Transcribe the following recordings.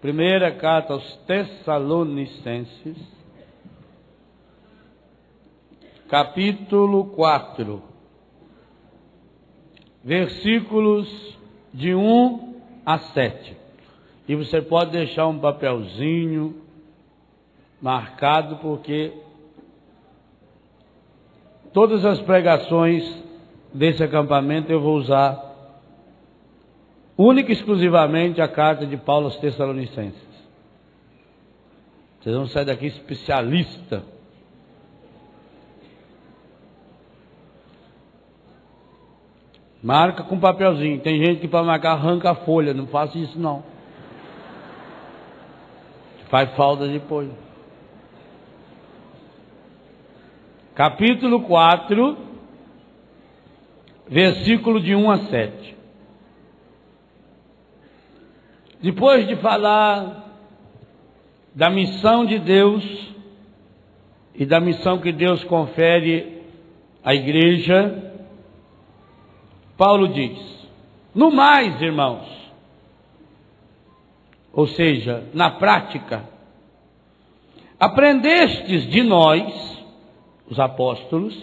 Primeira carta aos Tessalonicenses, capítulo 4, versículos de 1 a 7. E você pode deixar um papelzinho marcado, porque todas as pregações desse acampamento eu vou usar única e exclusivamente a carta de Paulo aos Tessalonicenses. Vocês vão sair daqui especialista. Marca com papelzinho. Tem gente que para marcar arranca a folha. Não faça isso não. Faz falta depois. Capítulo 4, versículo de 1 a 7. Depois de falar da missão de Deus e da missão que Deus confere à igreja, Paulo diz: no mais, irmãos, ou seja, na prática, aprendestes de nós, os apóstolos,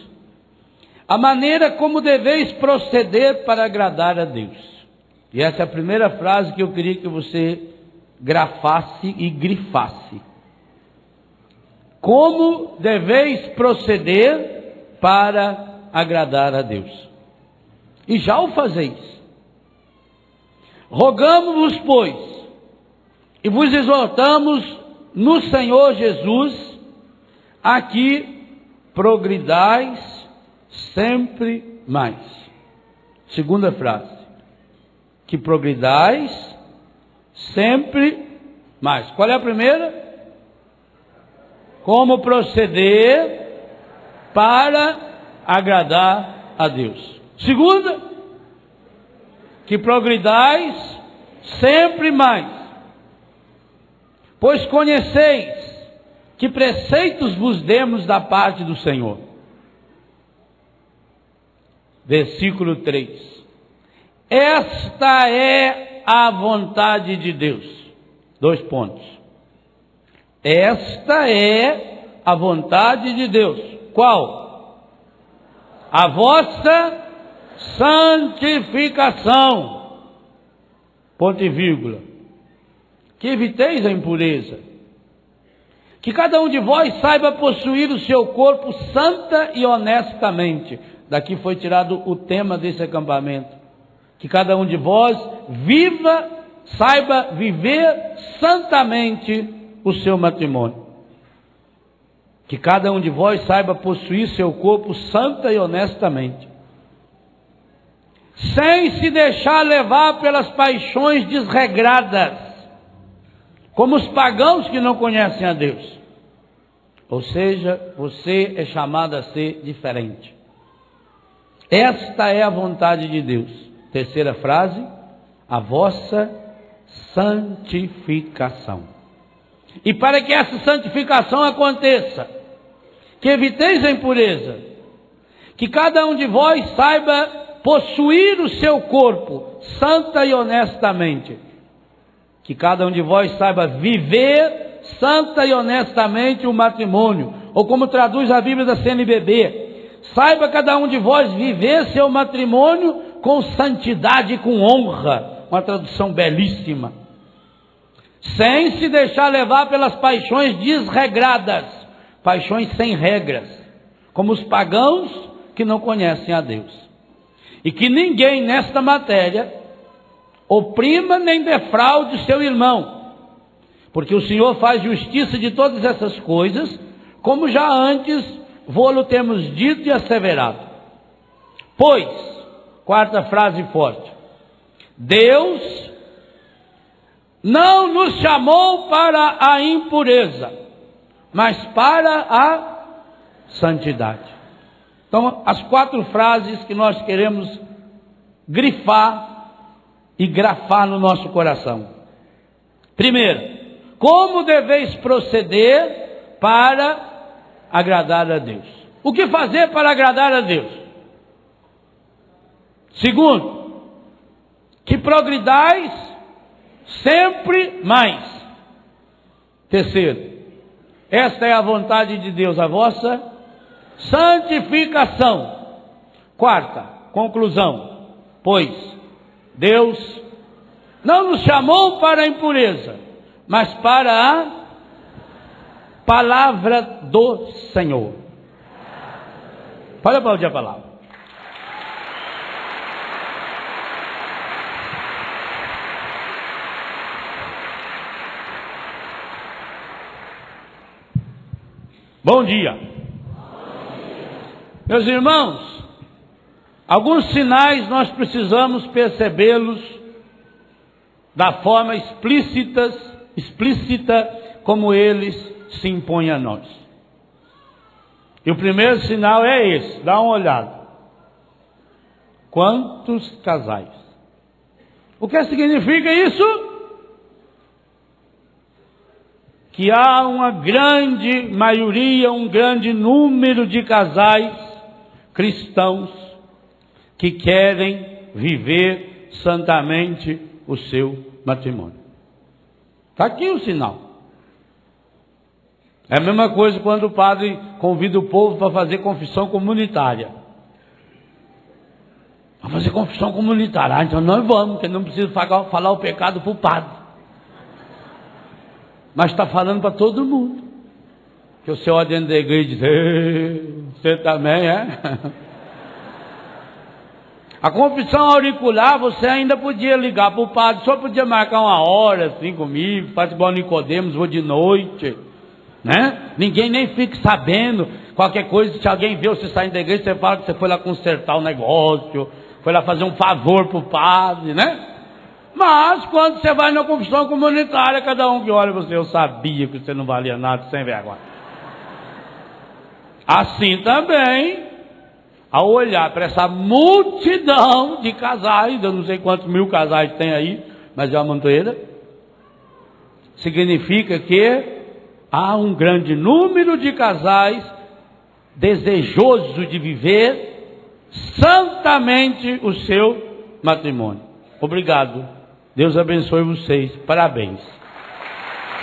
a maneira como deveis proceder para agradar a Deus. E essa é a primeira frase que eu queria que você grafasse e grifasse. Como deveis proceder para agradar a Deus? E já o fazeis. Rogamo-vos, pois, e vos exortamos no Senhor Jesus, a que progridais sempre mais. Segunda frase. Que progridais sempre mais. Qual é a primeira? Como proceder para agradar a Deus. Segunda, que progridais sempre mais. Pois conheceis que preceitos vos demos da parte do Senhor. Versículo 3. Esta é a vontade de Deus. 2 pontos. Esta é a vontade de Deus. Qual? A vossa santificação. Ponto e vírgula. Que eviteis a impureza. Que cada um de vós saiba possuir o seu corpo santa e honestamente. Daqui foi tirado o tema desse acampamento. Que cada um de vós saiba viver santamente o seu matrimônio. Que cada um de vós saiba possuir seu corpo santa e honestamente. Sem se deixar levar pelas paixões desregradas, como os pagãos que não conhecem a Deus. Ou seja, você é chamado a ser diferente. Esta é a vontade de Deus. Terceira frase, a vossa santificação. E para que essa santificação aconteça, que eviteis a impureza, que cada um de vós saiba possuir o seu corpo santa e honestamente, que cada um de vós saiba viver santa e honestamente o matrimônio, ou como traduz a Bíblia da CNBB, saiba cada um de vós viver seu matrimônio com santidade e com honra, uma tradução belíssima, sem se deixar levar pelas paixões desregradas, paixões sem regras, como os pagãos que não conhecem a Deus, e que ninguém nesta matéria oprima nem defraude seu irmão, porque o Senhor faz justiça de todas essas coisas, como já antes vô-lo temos dito e asseverado. Pois, quarta frase forte, Deus não nos chamou para a impureza, mas para a santidade. Então, as 4 frases que nós queremos grifar e grafar no nosso coração. Primeiro, como deveis proceder para agradar a Deus? O que fazer para agradar a Deus? Segundo, que progridais sempre mais. Terceiro, esta é a vontade de Deus, a vossa santificação. Quarta, conclusão, pois Deus não nos chamou para a impureza, mas para a palavra do Senhor. Pode aplaudir a palavra. Bom dia. Meus irmãos, alguns sinais nós precisamos percebê-los da forma explícita como eles se impõem a nós. E o primeiro sinal é esse, dá uma olhada. Quantos casais? O que significa isso? Que há uma grande maioria, um grande número de casais cristãos que querem viver santamente o seu matrimônio. Está aqui o sinal. É a mesma coisa quando o padre convida o povo para fazer confissão comunitária. Vamos fazer confissão comunitária. Ah, então nós vamos, porque não precisa falar o pecado para o padre. Mas está falando para todo mundo. Que você olha dentro da igreja e diz, você também é? A confissão auricular, você ainda podia ligar para o padre, só podia marcar uma hora assim comigo, faz igual Nicodemos, vou de noite, né? Ninguém nem fica sabendo, qualquer coisa, se alguém vê você saindo da igreja, você fala que você foi lá consertar o negócio, foi lá fazer um favor para o padre, né? Mas quando você vai na confissão comunitária, cada um que olha você, eu sabia que você não valia nada, sem vergonha. Assim também, ao olhar para essa multidão de casais, eu não sei quantos mil casais tem aí, mas é uma montoeira, significa que há um grande número de casais desejosos de viver santamente o seu matrimônio. Obrigado. Deus abençoe vocês. Parabéns.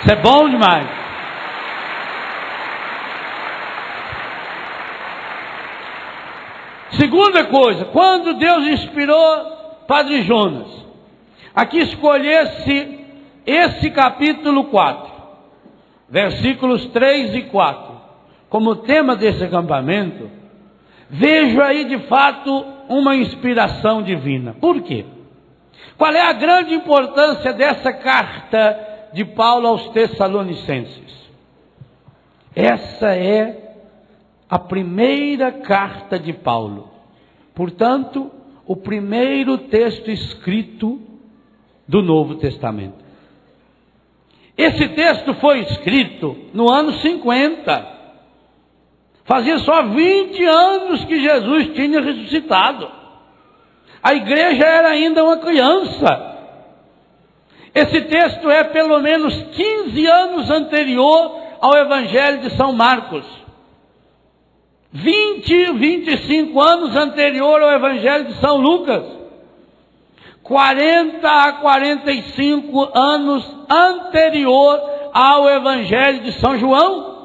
Isso é bom demais. Segunda coisa, quando Deus inspirou Padre Jonas a que escolhesse esse capítulo 4, versículos 3 e 4, como tema desse acampamento, vejo aí de fato uma inspiração divina. Por quê? Qual é a grande importância dessa carta de Paulo aos Tessalonicenses? Essa é a primeira carta de Paulo. Portanto, o primeiro texto escrito do Novo Testamento. Esse texto foi escrito no ano 50. Fazia só 20 anos que Jesus tinha ressuscitado. A igreja era ainda uma criança. Esse texto é pelo menos 15 anos anterior ao Evangelho de São Marcos. 25 anos anterior ao Evangelho de São Lucas. 40 a 45 anos anterior ao Evangelho de São João.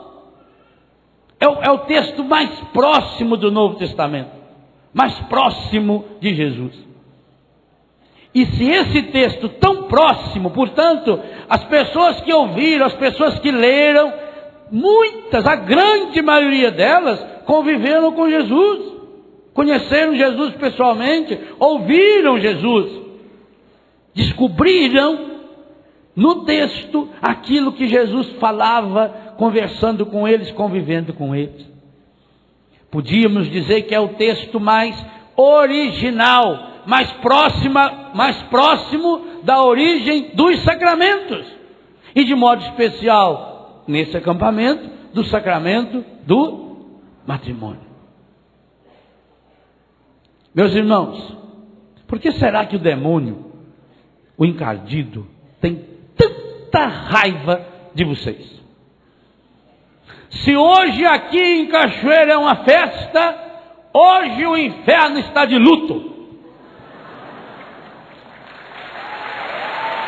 É o texto mais próximo do Novo Testamento. Mais próximo de Jesus. E se esse texto tão próximo, portanto, as pessoas que ouviram, as pessoas que leram, muitas, a grande maioria delas, conviveram com Jesus, conheceram Jesus pessoalmente, ouviram Jesus, descobriram no texto aquilo que Jesus falava, conversando com eles, convivendo com eles. Podíamos dizer que é o texto mais original, mais próximo da origem dos sacramentos. E de modo especial, nesse acampamento, do sacramento do matrimônio. Meus irmãos, por que será que o demônio, o encardido, tem tanta raiva de vocês? Se hoje aqui em Cachoeira é uma festa, hoje o inferno está de luto.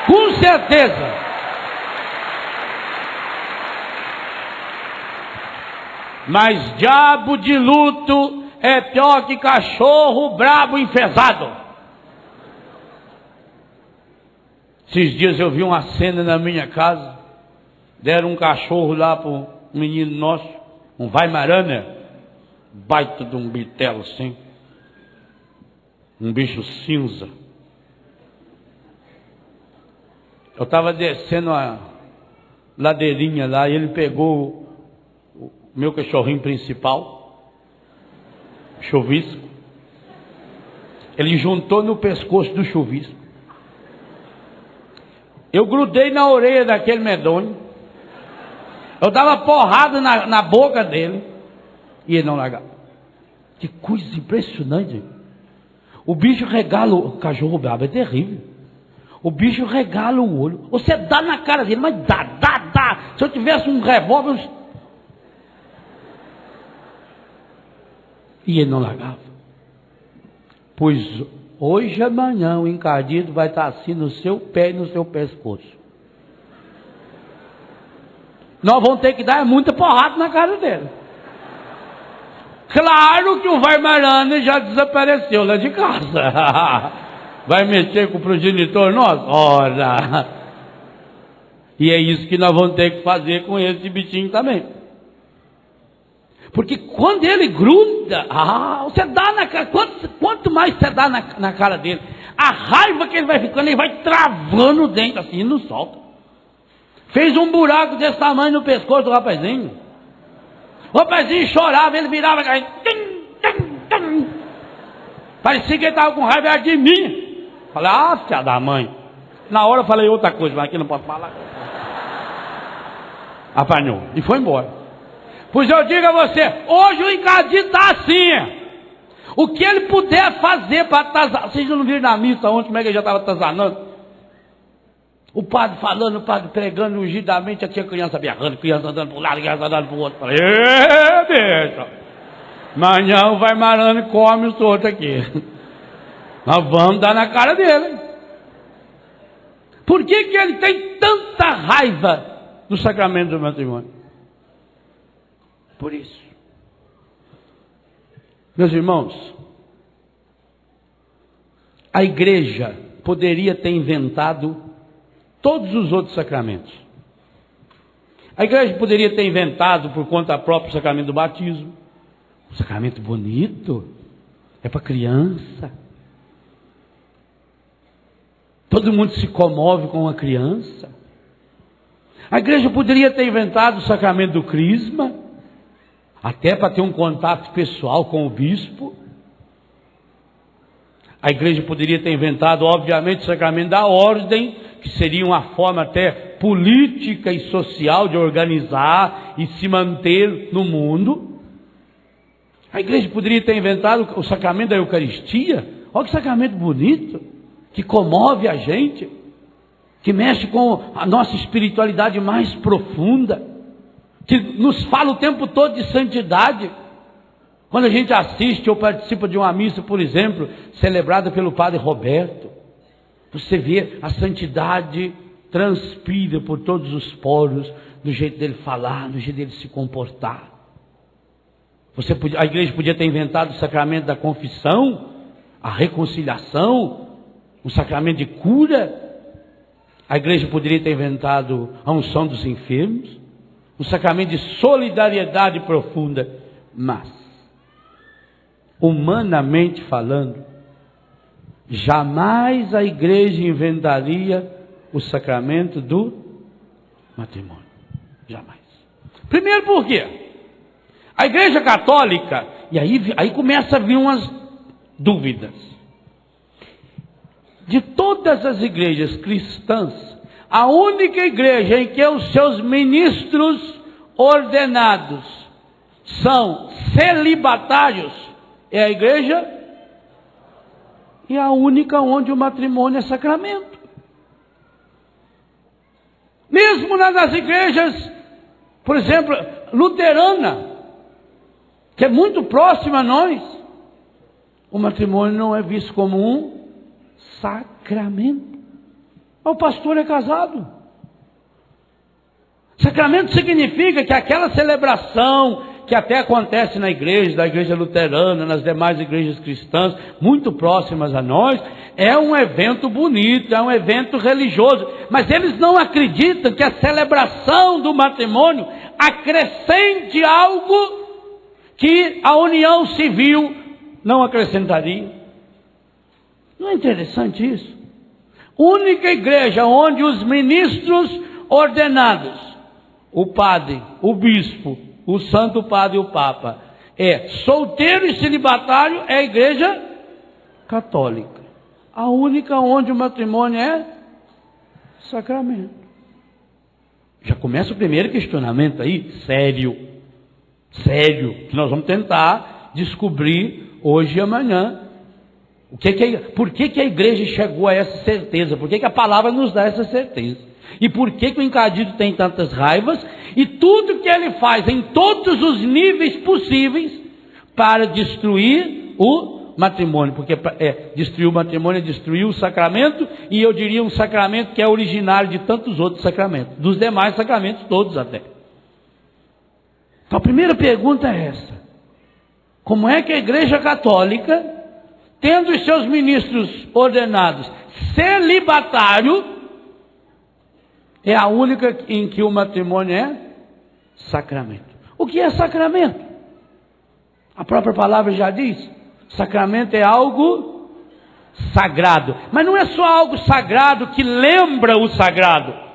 Com certeza. Mas diabo de luto é pior que cachorro brabo enfesado. Esses dias eu vi uma cena na minha casa. Deram um cachorro lá para um menino nosso, um Weimaraner, baita de um bitelo assim, um bicho cinza. Eu estava descendo a ladeirinha lá e ele pegou o meu cachorrinho principal, chuvisco. Ele juntou no pescoço do chuvisco. Eu grudei na orelha daquele medonho. Eu dava porrada na boca dele e ele não largava. Que coisa impressionante. O bicho regala, o cachorro brabo é terrível. O bicho regala o olho. Você dá na cara dele, mas dá. Se eu tivesse um revólver... E ele não largava. Pois hoje, amanhã, o encardido vai estar assim no seu pé e no seu pescoço. Nós vamos ter que dar muita porrada na cara dele. Claro que o Weimaraner já desapareceu lá de casa. Vai mexer com o progenitor nosso? Ora! E é isso que nós vamos ter que fazer com esse bichinho também. Porque quando ele gruda, você dá na cara, quanto mais você dá na cara dele, a raiva que ele vai ficando, ele vai travando o dente assim e não solta. Fez um buraco desse tamanho no pescoço do rapazinho. O rapazinho chorava, ele virava, parecia que ele estava com raiva de mim. Falei, filha da mãe. Na hora eu falei outra coisa, mas aqui não posso falar. Apanhou e foi embora. Pois eu digo a você, hoje o encardido está assim. O que ele puder fazer para atazanar. Vocês não viram na missa ontem como é que ele já estava atazanando? O padre falando, o padre pregando ungidamente, tinha criança berrando, criança andando para um lado, criança andando para o outro. Falei, bicho, amanhã o Weimaraner come os outros aqui. Nós vamos dar na cara dele. Por que ele tem tanta raiva do sacramento do matrimônio? Por isso. Meus irmãos, a igreja poderia ter inventado todos os outros sacramentos. A igreja poderia ter inventado por conta própria o sacramento do batismo. Um sacramento bonito. É para criança. Todo mundo se comove com uma criança. A igreja poderia ter inventado o sacramento do crisma, até para ter um contato pessoal com o bispo. A igreja poderia ter inventado, obviamente, o sacramento da ordem, que seria uma forma até política e social de organizar e se manter no mundo. A igreja poderia ter inventado o sacramento da Eucaristia. Olha que sacramento bonito, que comove a gente, que mexe com a nossa espiritualidade mais profunda, que nos fala o tempo todo de santidade. Quando a gente assiste ou participa de uma missa, por exemplo, celebrada pelo Padre Roberto, você vê a santidade transpira por todos os poros, do jeito dele falar, do jeito dele se comportar. A igreja podia ter inventado o sacramento da confissão, a reconciliação, o sacramento de cura. A igreja poderia ter inventado a unção dos enfermos, o sacramento de solidariedade profunda. Mas, humanamente falando, jamais a igreja inventaria o sacramento do matrimônio. Jamais. Primeiro por quê? A igreja católica, e aí começa a vir umas dúvidas. De todas as igrejas cristãs, a única igreja em que os seus ministros ordenados são celibatários é a igreja, e a única onde o matrimônio é sacramento. Mesmo nas igrejas, por exemplo, luterana, que é muito próxima a nós, o matrimônio não é visto como um sacramento. O pastor é casado. Sacramento significa que aquela celebração que até acontece na igreja luterana, nas demais igrejas cristãs, muito próximas a nós, é um evento bonito, é um evento religioso, mas eles não acreditam que a celebração do matrimônio acrescente algo que a união civil não acrescentaria. Não é interessante isso? Única igreja onde os ministros ordenados, o padre, o bispo, o santo padre e o papa, é solteiro e celibatário, é a igreja católica. A única onde o matrimônio é sacramento. Já começa o primeiro questionamento aí, sério, que nós vamos tentar descobrir hoje e amanhã. Por que a igreja chegou a essa certeza? Por que a palavra nos dá essa certeza? E por que o encardido tem tantas raivas? E tudo que ele faz em todos os níveis possíveis para destruir o matrimônio. Porque destruir o matrimônio é destruir o sacramento, e eu diria um sacramento que é originário de tantos outros sacramentos, dos demais sacramentos todos até. Então a primeira pergunta é essa: como é que a igreja católica, tendo os seus ministros ordenados celibatário, é a única em que o matrimônio é sacramento? O que é sacramento? A própria palavra já diz: sacramento é algo sagrado. Mas não é só algo sagrado que lembra o sagrado.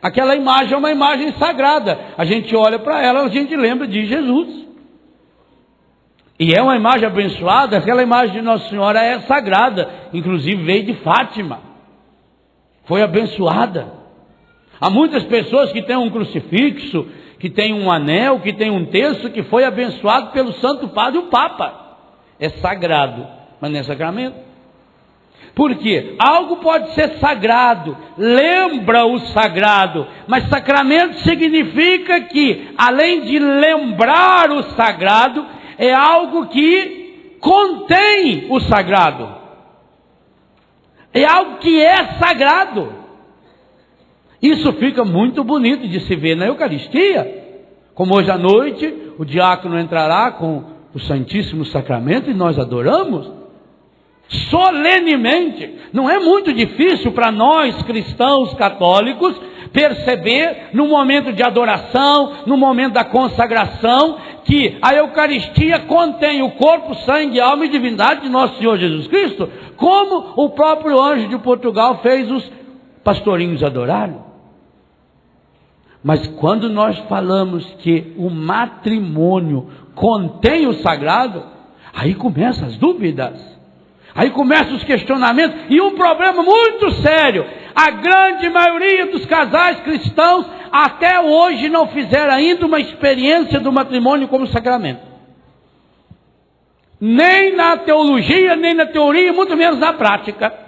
Aquela imagem é uma imagem sagrada. A gente olha para ela, a gente lembra de Jesus. E é uma imagem abençoada. Aquela imagem de Nossa Senhora é sagrada. Inclusive veio de Fátima. Foi abençoada. Há muitas pessoas que têm um crucifixo, que têm um anel, que têm um terço, que foi abençoado pelo Santo Padre e o Papa. É sagrado, mas não é sacramento. Por quê? Algo pode ser sagrado, lembra o sagrado, mas sacramento significa que, além de lembrar o sagrado, é algo que contém o sagrado. É algo que é sagrado. Isso fica muito bonito de se ver na Eucaristia. Como hoje à noite, o diácono entrará com o Santíssimo Sacramento e nós adoramos solenemente. Não é muito difícil para nós cristãos católicos perceber, no momento de adoração, no momento da consagração, que a Eucaristia contém o corpo, sangue, alma e divindade de nosso Senhor Jesus Cristo, como o próprio anjo de Portugal fez os pastorinhos adorarem. Mas quando nós falamos que o matrimônio contém o sagrado, aí começam as dúvidas, aí começam os questionamentos, e um problema muito sério: a grande maioria dos casais cristãos até hoje não fizeram ainda uma experiência do matrimônio como sacramento. Nem na teologia, nem na teoria, muito menos na prática.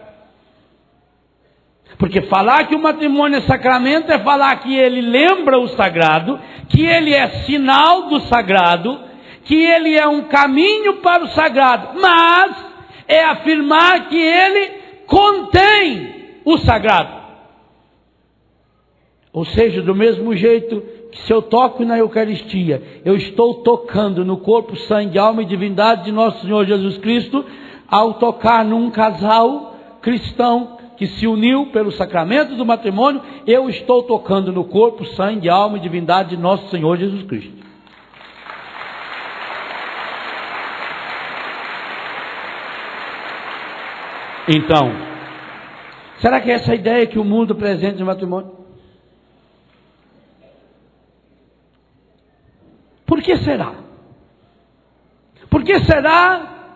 Porque falar que o matrimônio é sacramento é falar que ele lembra o sagrado, que ele é sinal do sagrado, que ele é um caminho para o sagrado, mas é afirmar que ele contém o sagrado. Ou seja, do mesmo jeito que se eu toco na Eucaristia, eu estou tocando no corpo, sangue, alma e divindade de nosso Senhor Jesus Cristo, ao tocar num casal cristão que se uniu pelo sacramento do matrimônio, eu estou tocando no corpo, sangue, alma e divindade de nosso Senhor Jesus Cristo. Então, será que é essa a ideia que o mundo apresenta de matrimônio? Por que será? Por que será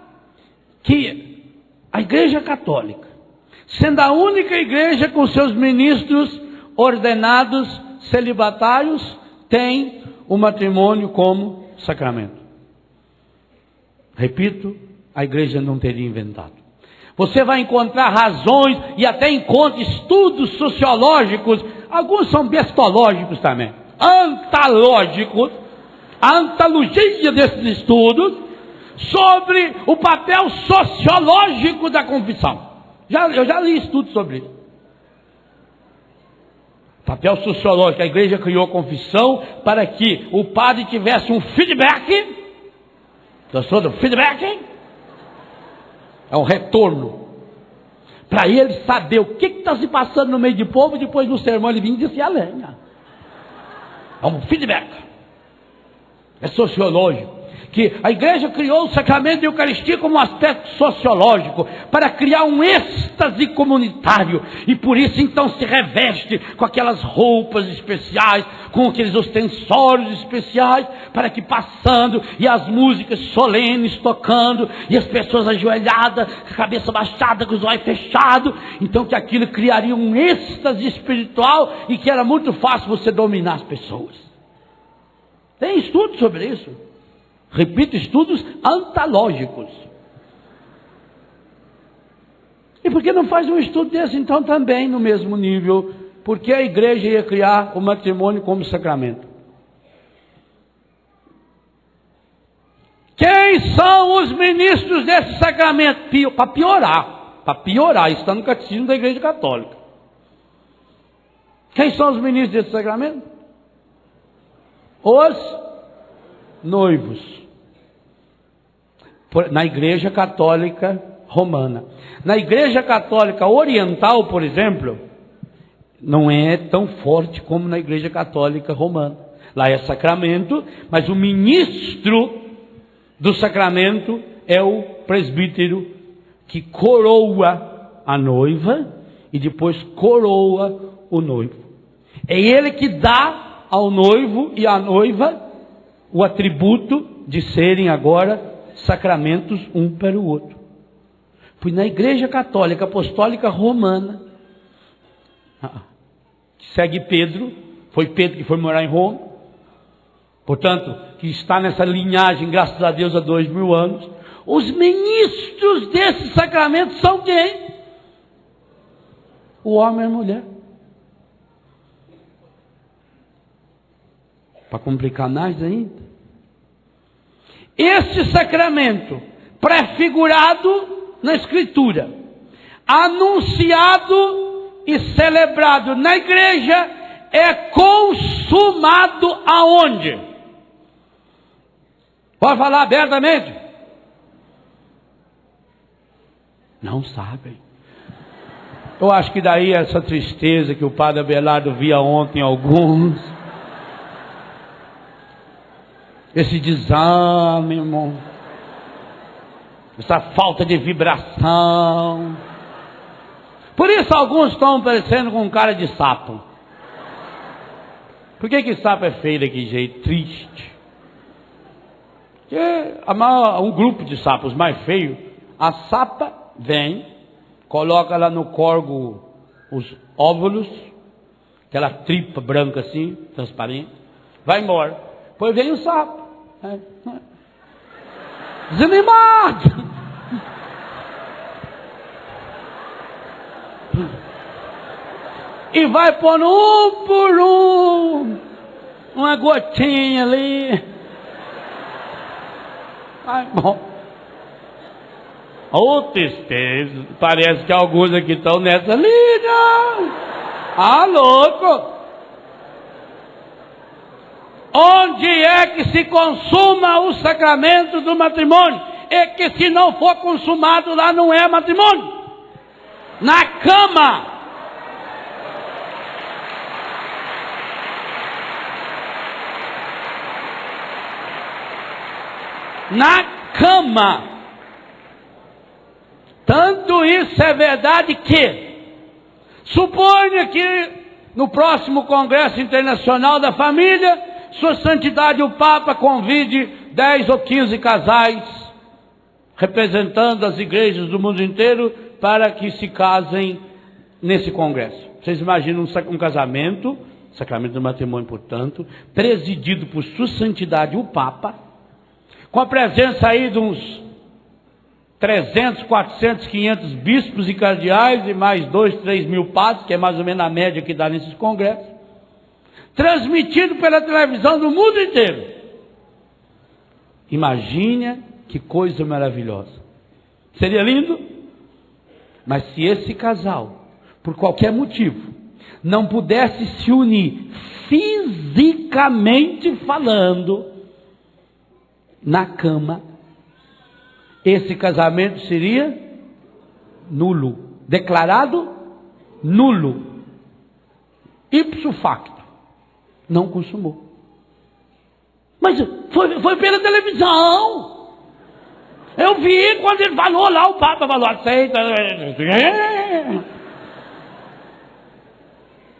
que a Igreja Católica, sendo a única igreja com seus ministros ordenados celibatários, tem o matrimônio como sacramento? Repito, a igreja não teria inventado. Você vai encontrar razões e até encontra estudos sociológicos, alguns são bestológicos também, antológicos, a antologia desses estudos sobre o papel sociológico da confissão. Eu já li estudos sobre isso. Papel sociológico. A igreja criou a confissão para que o padre tivesse um feedback. Gostou do feedback? É um retorno. Para ele saber o que está se passando no meio do povo, e depois no sermão ele vinha e disse a lenha. É um feedback. É sociológico. Que a igreja criou o sacramento da Eucaristia como um aspecto sociológico, para criar um êxtase comunitário, e por isso então se reveste com aquelas roupas especiais, com aqueles ostensórios especiais, para que passando, e as músicas solenes tocando, e as pessoas ajoelhadas, com a cabeça baixada, com os olhos fechados, então que aquilo criaria um êxtase espiritual, e que era muito fácil você dominar as pessoas. Tem estudos sobre isso. Repito, estudos antológicos. E por que não faz um estudo desse então também no mesmo nível? Porque a igreja ia criar o matrimônio como sacramento. Quem são os ministros desse sacramento? Para piorar, está no catecismo da Igreja Católica. Quem são os ministros desse sacramento? Os noivos. Na Igreja Católica Romana. Na Igreja Católica Oriental, por exemplo, não é tão forte como na Igreja Católica Romana. Lá é sacramento, mas o ministro do sacramento é o presbítero, que coroa a noiva e depois coroa o noivo. É ele que dá ao noivo e à noiva o atributo de serem agora sacramentos um para o outro. Pois na Igreja Católica Apostólica Romana, que segue Pedro, foi Pedro que foi morar em Roma, portanto, que está nessa linhagem, graças a Deus, há 2000 anos, os ministros desses sacramentos são quem? O homem e a mulher. Para complicar mais ainda, este sacramento prefigurado na Escritura, anunciado e celebrado na igreja, é consumado aonde? Pode falar abertamente? Não sabem. Eu acho que daí essa tristeza que o padre Abelardo via ontem alguns, esse desânimo, essa falta de vibração. Por isso alguns estão parecendo com cara de sapo. Por que sapo é feio daquele jeito? Triste. Porque um grupo de sapos mais feio, a sapa vem, coloca lá no corgo os óvulos, aquela tripa branca assim, transparente, vai embora. Depois vem o sapo, desanimado, e vai pondo um por um, uma gotinha ali. Ai, bom. Ô tristeza, parece que alguns aqui estão nessa linha. Ah, louco! Onde é que se consuma o sacramento do matrimônio? É que se não for consumado lá, não é matrimônio. Na cama. Na cama. Tanto isso é verdade que, suponha que no próximo Congresso Internacional da Família, Sua Santidade o Papa convide 10 ou 15 casais, representando as igrejas do mundo inteiro, para que se casem nesse congresso. Vocês imaginam um casamento, sacramento do matrimônio, portanto, presidido por Sua Santidade o Papa, com a presença aí de uns 300, 400, 500 bispos e cardeais e mais 2, 3 mil padres, que é mais ou menos a média que dá nesses congressos, transmitido pela televisão do mundo inteiro. Imagine que coisa maravilhosa. Seria lindo? Mas se esse casal, por qualquer motivo, não pudesse se unir fisicamente falando na cama, esse casamento seria nulo, declarado nulo, ipso facto, não consumou. Mas foi pela televisão. Eu vi quando ele falou lá, o Papa falou, aceita.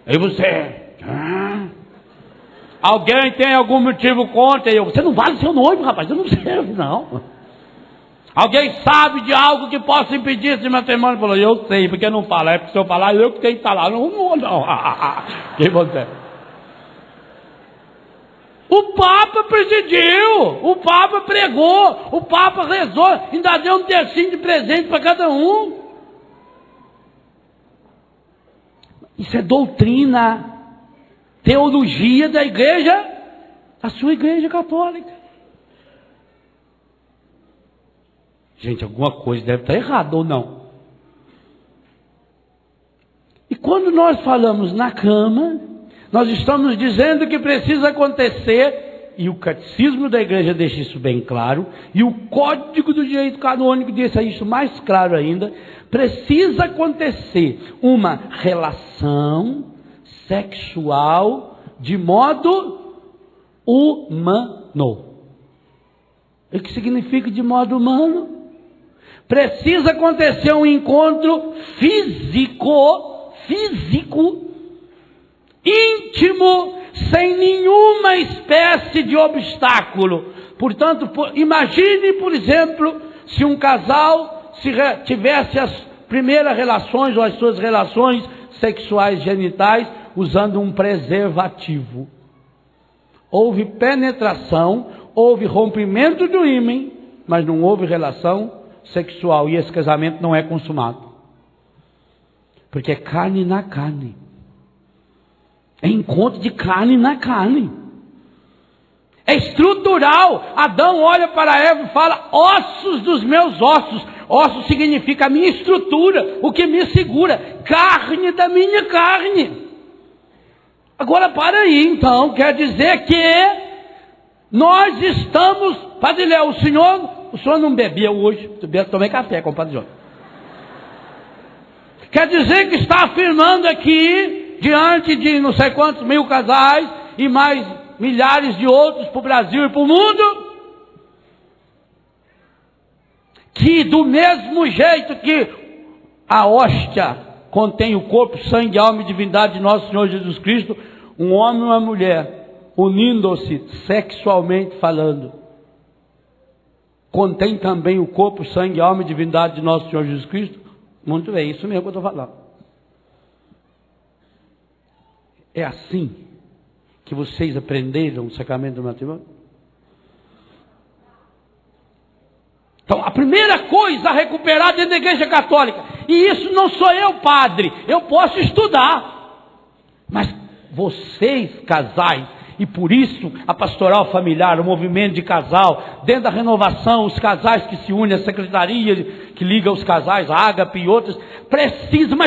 Aí você, alguém tem algum motivo contra? Você não vale seu noivo, rapaz, você não serve, não. Alguém sabe de algo que possa impedir esse matrimônio? Falou, eu sei, porque não fala. É porque se eu falar, eu que tenho que estar lá. Não. Quem você? O Papa presidiu, o Papa pregou, o Papa rezou, ainda deu um tercinho de presente para cada um. Isso é doutrina, teologia da igreja, a sua igreja católica. Gente, alguma coisa deve estar errada ou não? E quando nós falamos na cama, nós estamos dizendo que precisa acontecer, e o catecismo da igreja deixa isso bem claro, e o código do direito canônico deixa isso mais claro ainda, precisa acontecer uma relação sexual de modo humano. O que significa de modo humano? Precisa acontecer um encontro físico, íntimo, sem nenhuma espécie de obstáculo. Portanto, imagine, por exemplo, se um casal tivesse as primeiras relações ou as suas relações sexuais genitais usando um preservativo. Houve penetração, houve rompimento do ímen, mas não houve relação sexual, e esse casamento não é consumado, porque é carne na carne, é encontro de carne na carne, é estrutural. Adão olha para Eva e fala, ossos dos meus ossos. Ossos significa a minha estrutura, o que me segura, carne da minha carne. Agora para aí, então, quer dizer que nós estamos, Padre Léo, o senhor não bebia hoje, tomei café com o Padre João. Quer dizer que está afirmando aqui, diante de não sei quantos mil casais, e mais milhares de outros para o Brasil e para o mundo, que do mesmo jeito que a hóstia contém o corpo, sangue, alma e divindade de nosso Senhor Jesus Cristo, um homem e uma mulher, unindo-se sexualmente falando, contém também o corpo, sangue, alma e divindade de nosso Senhor Jesus Cristo? Muito bem, isso mesmo que eu estou falando. É assim que vocês aprenderam o sacramento do matrimônio? Então, a primeira coisa a recuperar dentro da igreja católica, e isso não sou eu, padre, eu posso estudar, mas vocês, casais, e por isso a pastoral familiar, o movimento de casal, dentro da renovação, os casais que se unem, a secretaria que liga os casais, a Ágape e outros, precisam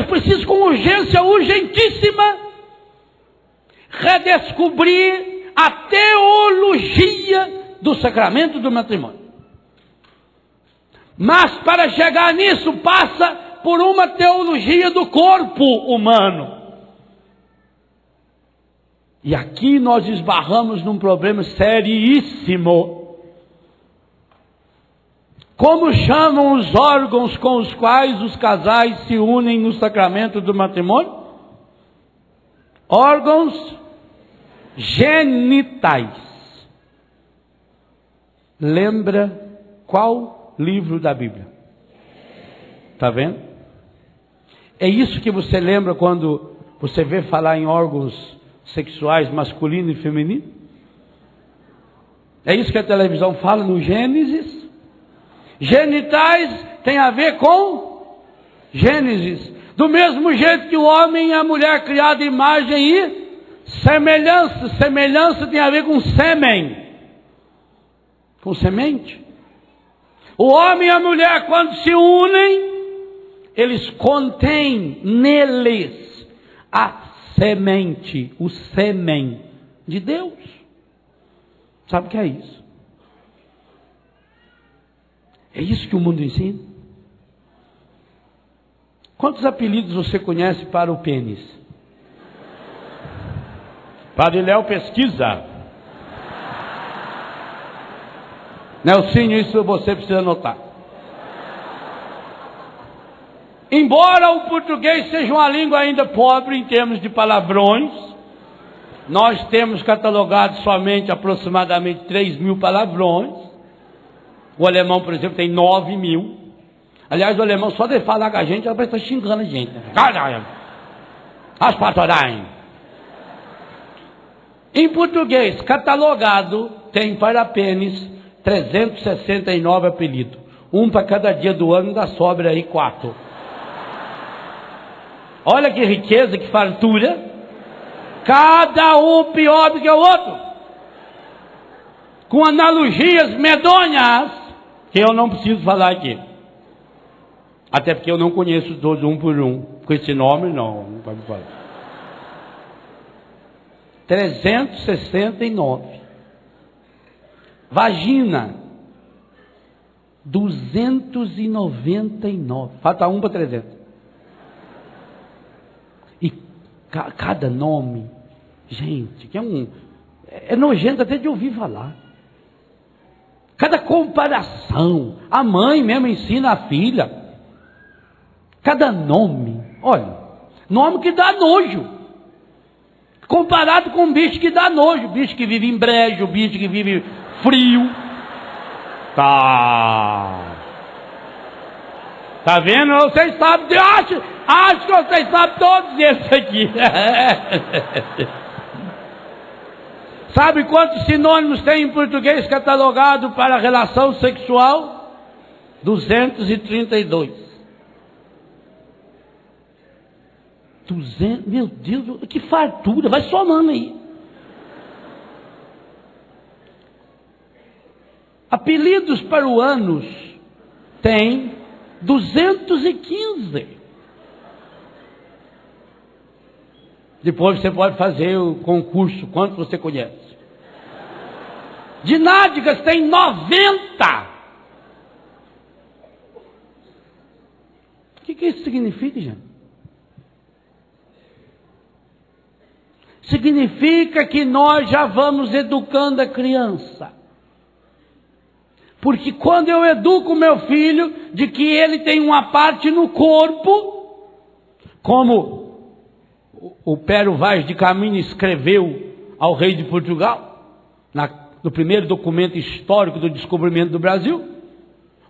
com urgência, urgentíssima, redescobrir a teologia do sacramento do matrimônio. Mas para chegar nisso passa por uma teologia do corpo humano. E aqui nós esbarramos num problema seríssimo. Como chamam os órgãos com os quais os casais se unem no sacramento do matrimônio? Órgãos genitais. Lembra qual livro da Bíblia? Está vendo? É isso que você lembra quando você vê falar em órgãos sexuais masculino e feminino? É isso que a televisão fala no Gênesis. Genitais tem a ver com Gênesis. Do mesmo jeito que o homem e a mulher criados à imagem e semelhança. Semelhança tem a ver com sêmen, com semente. O homem e a mulher, quando se unem, eles contêm neles a semente, o sêmen de Deus. Sabe o que é isso? É isso que o mundo ensina. Quantos apelidos você conhece para o pênis? Padre Léo pesquisa. Nelsinho, isso você precisa anotar. Embora o português seja uma língua ainda pobre em termos de palavrões, nós temos catalogado somente aproximadamente 3.000 palavrões. O alemão, por exemplo, tem 9.000. Aliás, o alemão, só de falar com a gente, já vai estar xingando a gente. Em português, catalogado, tem para pênis 369 apelidos. Um para cada dia do ano, ainda sobra aí 4. Olha que riqueza, que fartura. Cada um pior do que o outro. Com analogias medonhas, que eu não preciso falar aqui. Até porque eu não conheço todos um por um. Com esse nome, não pode falar. 369. Vagina. 299. Falta um para 300. E cada nome, gente, que é nojento até de ouvir falar. Cada comparação, a mãe mesmo ensina a filha. Cada nome, olha, nome que dá nojo. Comparado com um bicho que dá nojo, bicho que vive em brejo, bicho que vive frio. Tá vendo? Vocês sabem, acho que vocês sabem todos esses aqui. Sabe quantos sinônimos tem em português catalogado para relação sexual? 232. 200, meu Deus, que fartura, vai somando aí. Apelidos para o ânus tem 215. Depois você pode fazer o concurso, quanto você conhece. De nádegas tem 90. O que isso significa, gente? Significa que nós já vamos educando a criança. Porque quando eu educo meu filho de que ele tem uma parte no corpo, como o Pero Vaz de Caminha escreveu ao rei de Portugal, no primeiro documento histórico do descobrimento do Brasil,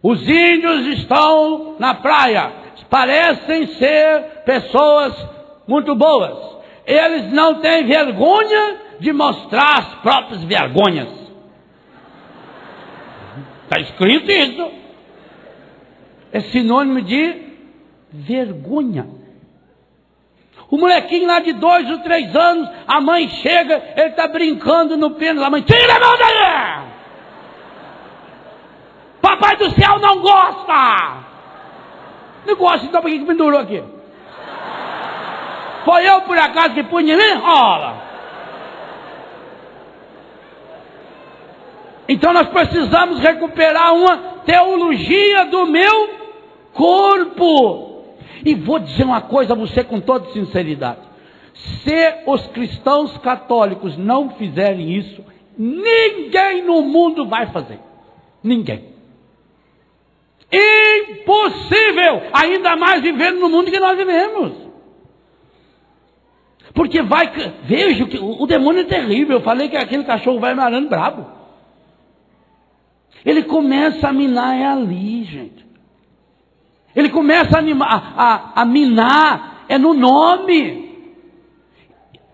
os índios estão na praia, parecem ser pessoas muito boas. Eles não têm vergonha de mostrar as próprias vergonhas. Está escrito isso. É sinônimo de vergonha. O molequinho lá de 2 ou 3 anos, a mãe chega, ele está brincando no pênis, a mãe, tira a mão daí! Papai do céu não gosta! Não gosta, então por que pendurou aqui? Foi eu por acaso que pus em mim? Olha! Então nós precisamos recuperar uma teologia do meu corpo. E vou dizer uma coisa a você com toda sinceridade. Se os cristãos católicos não fizerem isso, ninguém no mundo vai fazer. Ninguém. Impossível! Ainda mais vivendo no mundo que nós vivemos. Porque vejo que o demônio é terrível. Eu falei que aquele cachorro vai me arando brabo. Ele começa a minar ali, gente. Ele começa a minar, é no nome.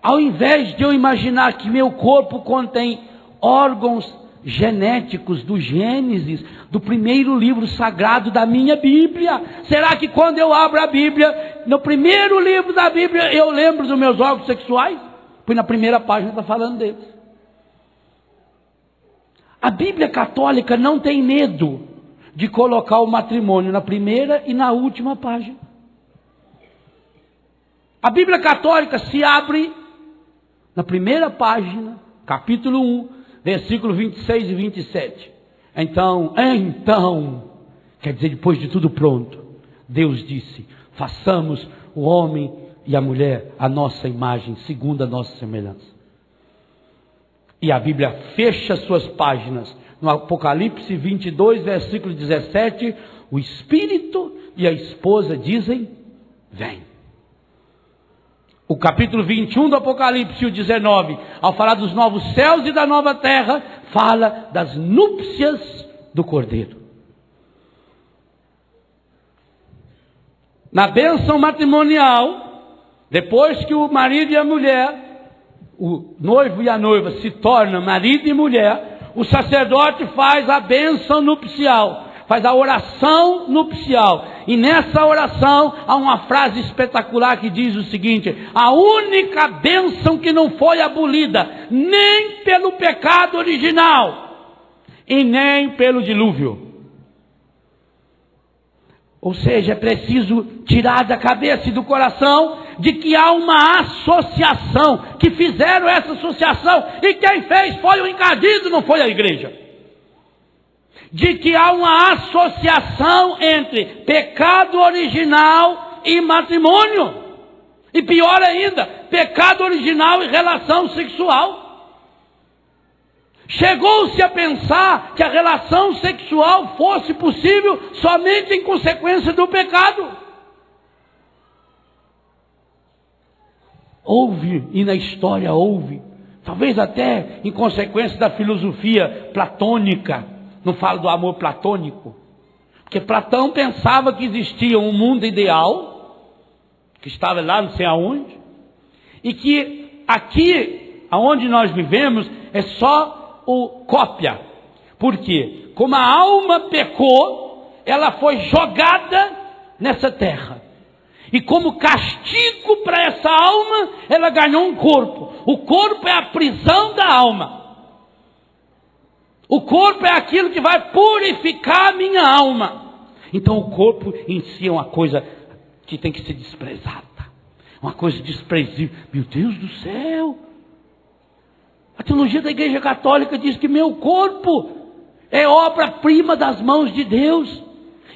Ao invés de eu imaginar que meu corpo contém órgãos genéticos do Gênesis, do primeiro livro sagrado da minha Bíblia. Será que quando eu abro a Bíblia, no primeiro livro da Bíblia, eu lembro dos meus órgãos sexuais? Porque na primeira página está falando deles. A Bíblia católica não tem medo de colocar o matrimônio na primeira e na última página. A Bíblia Católica se abre na primeira página, capítulo 1, versículo 26 e 27. Então, quer dizer, depois de tudo pronto, Deus disse: façamos o homem e a mulher a nossa imagem, segundo a nossa semelhança. E a Bíblia fecha suas páginas no Apocalipse 22, versículo 17, o Espírito e a esposa dizem: vem. O capítulo 21 do Apocalipse, o 19, ao falar dos novos céus e da nova terra, fala das núpcias do Cordeiro. Na bênção matrimonial, depois que o marido e a mulher, o noivo e a noiva se tornam marido e mulher, o sacerdote faz a bênção nupcial, faz a oração nupcial. E nessa oração há uma frase espetacular que diz o seguinte: a única bênção que não foi abolida, nem pelo pecado original, e nem pelo dilúvio. Ou seja, é preciso tirar da cabeça e do coração de que há uma associação, que fizeram essa associação, e quem fez foi o encardido, não foi a igreja. De que há uma associação entre pecado original e matrimônio. E pior ainda, pecado original e relação sexual. Chegou-se a pensar que a relação sexual fosse possível somente em consequência do pecado. Houve, e na história houve, talvez até em consequência da filosofia platônica. Não falo do amor platônico, porque Platão pensava que existia um mundo ideal, que estava lá não sei aonde, e que aqui, aonde nós vivemos, é só cópia. Por quê? Como a alma pecou, ela foi jogada nessa terra. E como castigo para essa alma, ela ganhou um corpo. O corpo é a prisão da alma. O corpo é aquilo que vai purificar a minha alma. Então o corpo em si é uma coisa que tem que ser desprezada. Uma coisa desprezível. Meu Deus do céu! A teologia da Igreja Católica diz que meu corpo é obra-prima das mãos de Deus.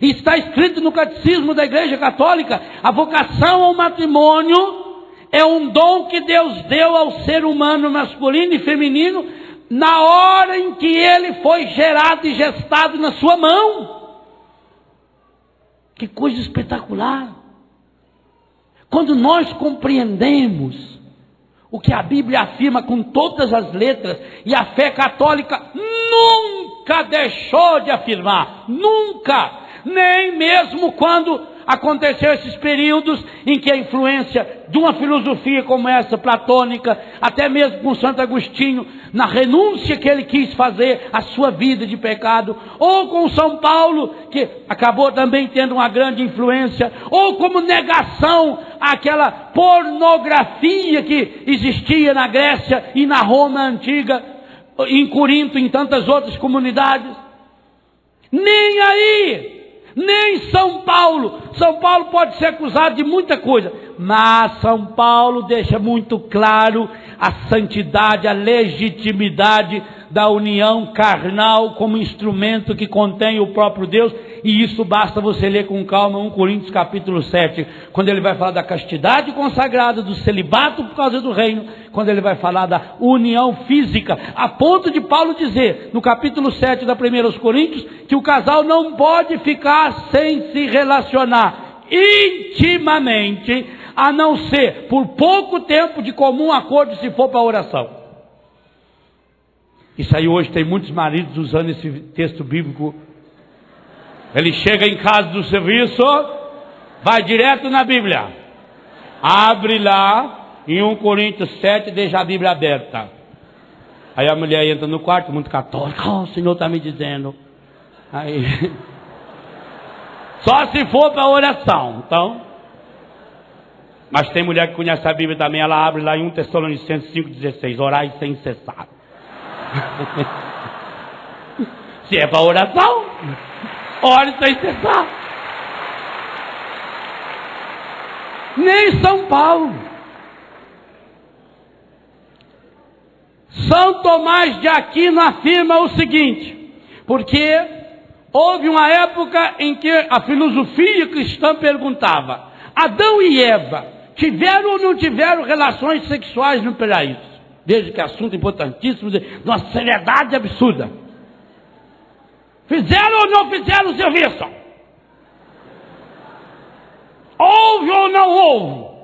E está escrito no Catecismo da Igreja Católica: a vocação ao matrimônio é um dom que Deus deu ao ser humano masculino e feminino na hora em que ele foi gerado e gestado na sua mão. Que coisa espetacular! Quando nós compreendemos o que a Bíblia afirma com todas as letras, e a fé católica nunca deixou de afirmar, nunca, nem mesmo quando aconteceu esses períodos em que a influência de uma filosofia como essa, platônica, até mesmo com Santo Agostinho, na renúncia que ele quis fazer à sua vida de pecado, ou com São Paulo, que acabou também tendo uma grande influência, ou como negação àquela pornografia que existia na Grécia e na Roma antiga, em Corinto, em tantas outras comunidades. Nem aí! Nem São Paulo. São Paulo pode ser acusado de muita coisa, mas São Paulo deixa muito claro a santidade, a legitimidade da união carnal como instrumento que contém o próprio Deus. E isso basta você ler com calma 1 Coríntios capítulo 7, quando ele vai falar da castidade consagrada, do celibato por causa do reino, quando ele vai falar da união física, a ponto de Paulo dizer, no capítulo 7 da 1 Coríntios, que o casal não pode ficar sem se relacionar intimamente, a não ser por pouco tempo de comum acordo, se for para a oração. Isso aí hoje tem muitos maridos usando esse texto bíblico. Ele chega em casa do serviço, vai direto na Bíblia, abre lá em 1 Coríntios 7, deixa a Bíblia aberta. Aí a mulher entra no quarto, muito católica: oh, o Senhor está me dizendo. Aí, só se for para oração, então. Mas tem mulher que conhece a Bíblia também, ela abre lá em 1 Tessalonicenses 5,16, orai sem cessar. Se é para oração, ore sem cessar. Nem São Paulo. São Tomás de Aquino afirma o seguinte, porque houve uma época em que a filosofia cristã perguntava: Adão e Eva tiveram ou não tiveram relações sexuais no paraíso? Veja que assunto importantíssimo, de uma seriedade absurda. Fizeram ou não fizeram o serviço? Houve ou não houve?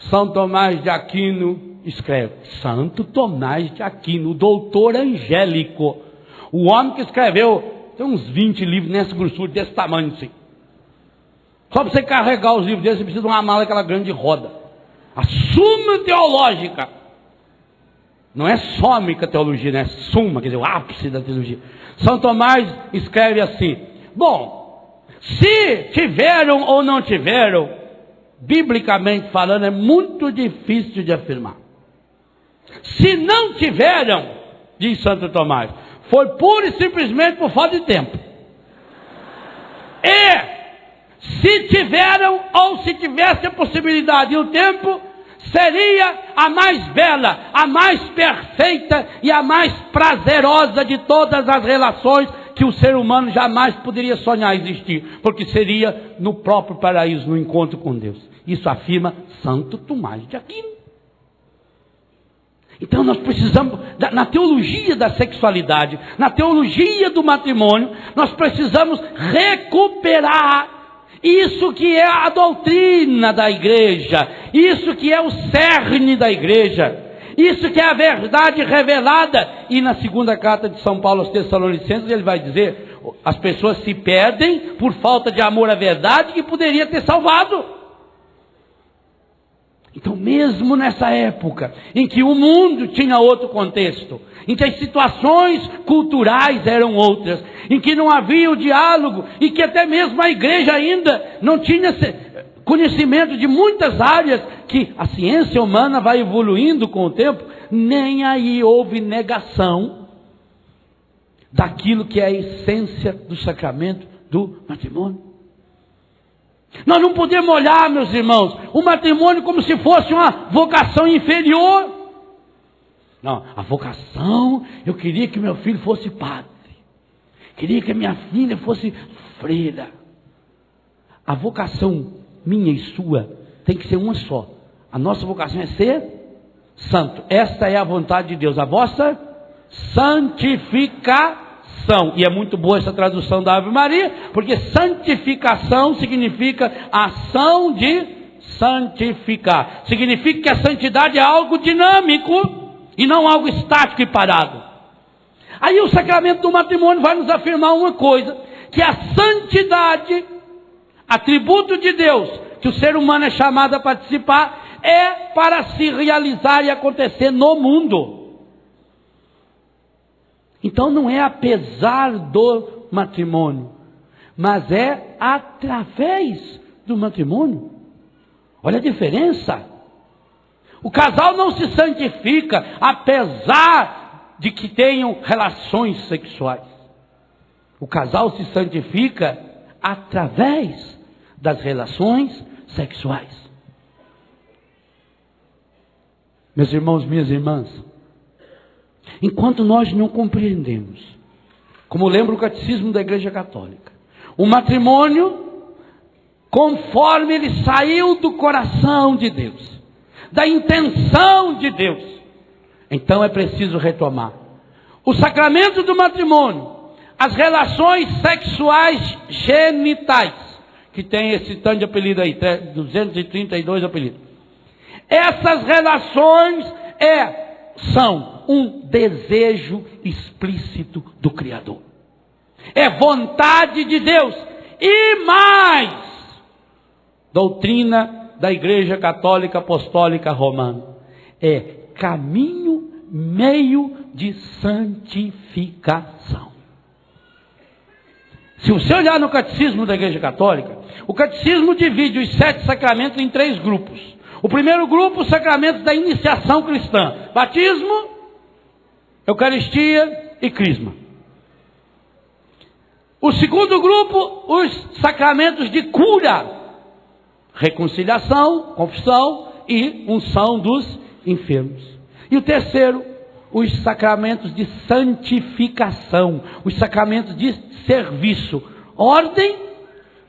São Tomás de Aquino escreve, Santo Tomás de Aquino, o doutor angélico, o homem que escreveu, tem uns 20 livros nessa grossura, desse tamanho assim. Só para você carregar os livros desses, você precisa de uma mala, aquela grande roda. A suma teológica. Não é sômica teologia, né? É suma, quer dizer, o ápice da teologia. São Tomás escreve assim, bom, se tiveram ou não tiveram, biblicamente falando, é muito difícil de afirmar. Se não tiveram, diz Santo Tomás, foi pura e simplesmente por falta de tempo. E se tiveram, ou se tivesse a possibilidade e o tempo, seria a mais bela, a mais perfeita e a mais prazerosa de todas as relações que o ser humano jamais poderia sonhar existir, porque seria no próprio paraíso, no encontro com Deus. Isso afirma Santo Tomás de Aquino. Então nós precisamos, na teologia da sexualidade, na teologia do matrimônio, nós precisamos recuperar isso que é a doutrina da igreja, isso que é o cerne da igreja, isso que é a verdade revelada. E na segunda carta de São Paulo aos Tessalonicenses ele vai dizer, as pessoas se perdem por falta de amor à verdade que poderia ter salvado. Então, mesmo nessa época, em que o mundo tinha outro contexto, em que as situações culturais eram outras, em que não havia o diálogo, e que até mesmo a igreja ainda não tinha conhecimento de muitas áreas, que a ciência humana vai evoluindo com o tempo, nem aí houve negação daquilo que é a essência do sacramento do matrimônio. Nós não podemos olhar, meus irmãos, o matrimônio como se fosse uma vocação inferior. Não, a vocação, eu queria que meu filho fosse padre, queria que minha filha fosse freira. A vocação minha e sua tem que ser uma só. A nossa vocação é ser santo. Esta é a vontade de Deus, a vossa santificação. E é muito boa essa tradução da Ave Maria, porque santificação significa ação de santificar. Significa que a santidade é algo dinâmico e não algo estático e parado. Aí o sacramento do matrimônio vai nos afirmar uma coisa, que a santidade, atributo de Deus, que o ser humano é chamado a participar, é para se realizar e acontecer no mundo. Então não é apesar do matrimônio, mas é através do matrimônio. Olha a diferença. O casal não se santifica apesar de que tenham relações sexuais. O casal se santifica através das relações sexuais. Meus irmãos, minhas irmãs, enquanto nós não compreendemos, como lembra o catecismo da Igreja Católica, o matrimônio, conforme ele saiu do coração de Deus, da intenção de Deus, então é preciso retomar o sacramento do matrimônio, as relações sexuais genitais, que tem esse tanto de apelido aí, 232 apelidos. Essas relações são um desejo explícito do Criador. É vontade de Deus. E mais, doutrina da Igreja Católica Apostólica Romana. É caminho, meio de santificação. Se você olhar no catecismo da Igreja Católica, o catecismo divide os 7 sacramentos em 3 grupos. O primeiro grupo, os sacramentos da iniciação cristã: batismo, Eucaristia e Crisma. O segundo grupo, os sacramentos de cura, reconciliação, confissão e unção dos enfermos. E o terceiro, os sacramentos de santificação, os sacramentos de serviço, ordem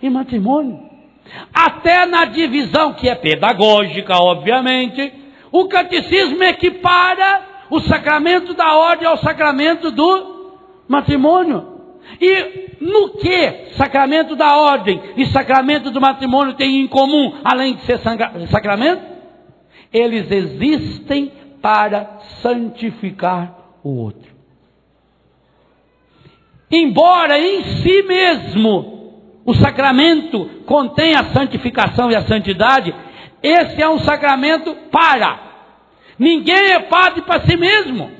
e matrimônio. Até na divisão, que é pedagógica, obviamente, o catecismo equipara o sacramento da ordem ao sacramento do matrimônio. E no que sacramento da ordem e sacramento do matrimônio têm em comum, além de ser sacramento? Eles existem para santificar o outro. Embora em si mesmo o sacramento contenha a santificação e a santidade, esse é um sacramento para. Ninguém é padre para si mesmo.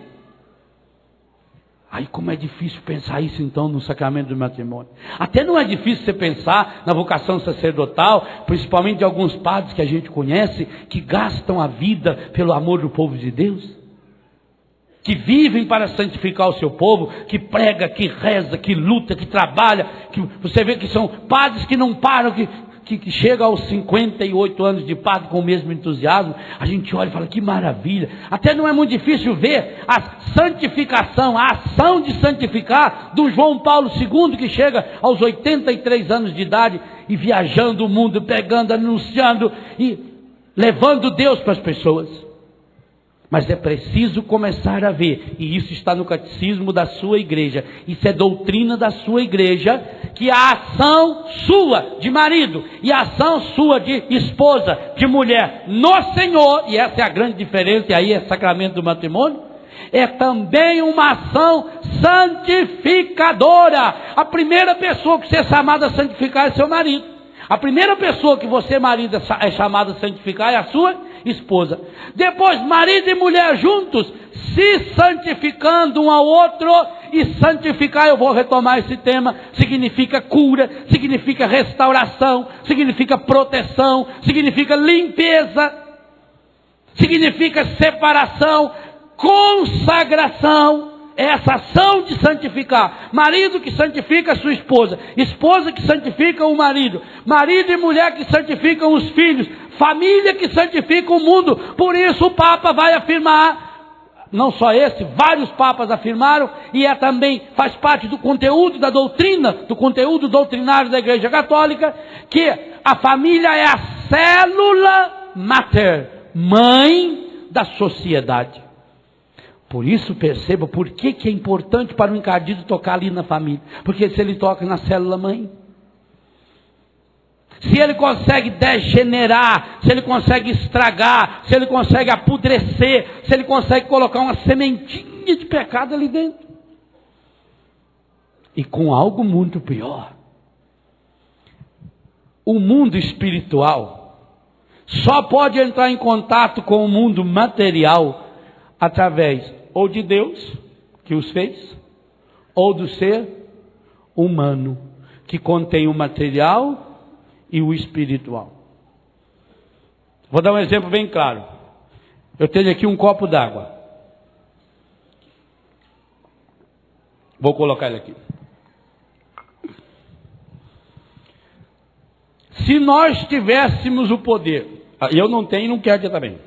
Aí como é difícil pensar isso então no sacramento do matrimônio. Até não é difícil você pensar na vocação sacerdotal, principalmente de alguns padres que a gente conhece, que gastam a vida pelo amor do povo de Deus, que vivem para santificar o seu povo, que prega, que reza, que luta, que trabalha, que você vê que são padres que não param, que chega aos 58 anos de padre com o mesmo entusiasmo. A gente olha e fala, que maravilha. Até não é muito difícil ver a santificação, a ação de santificar do João Paulo II, que chega aos 83 anos de idade e viajando o mundo, pregando, anunciando e levando Deus para as pessoas. Mas é preciso começar a ver, e isso está no catecismo da sua igreja, isso é doutrina da sua igreja, que a ação sua de marido e a ação sua de esposa, de mulher no Senhor, e essa é a grande diferença, e aí é sacramento do matrimônio, é também uma ação santificadora. A primeira pessoa que você é chamada a santificar é seu marido. A primeira pessoa que você, marido, é chamada a santificar é a sua esposa. Depois, marido e mulher juntos, se santificando um ao outro. E santificar, eu vou retomar esse tema, significa cura, significa restauração, significa proteção, significa limpeza, significa separação, consagração. Essa ação de santificar, marido que santifica a sua esposa, esposa que santifica o marido, marido e mulher que santificam os filhos, família que santifica o mundo. Por isso o Papa vai afirmar, não só esse, vários papas afirmaram, e também faz parte do conteúdo da doutrina, do conteúdo doutrinário da Igreja Católica, que a família é a célula mater, mãe da sociedade. Por isso perceba por que é importante para o encardido tocar ali na família. Porque se ele toca na célula mãe, se ele consegue degenerar, se ele consegue estragar, se ele consegue apodrecer, se ele consegue colocar uma sementinha de pecado ali dentro. E com algo muito pior. O mundo espiritual só pode entrar em contato com o mundo material através ou de Deus, que os fez, ou do ser humano, que contém o material e o espiritual. Vou dar um exemplo bem claro. Eu tenho aqui um copo d'água. Vou colocar ele aqui. Se nós tivéssemos o poder, eu não tenho e não quero ter também,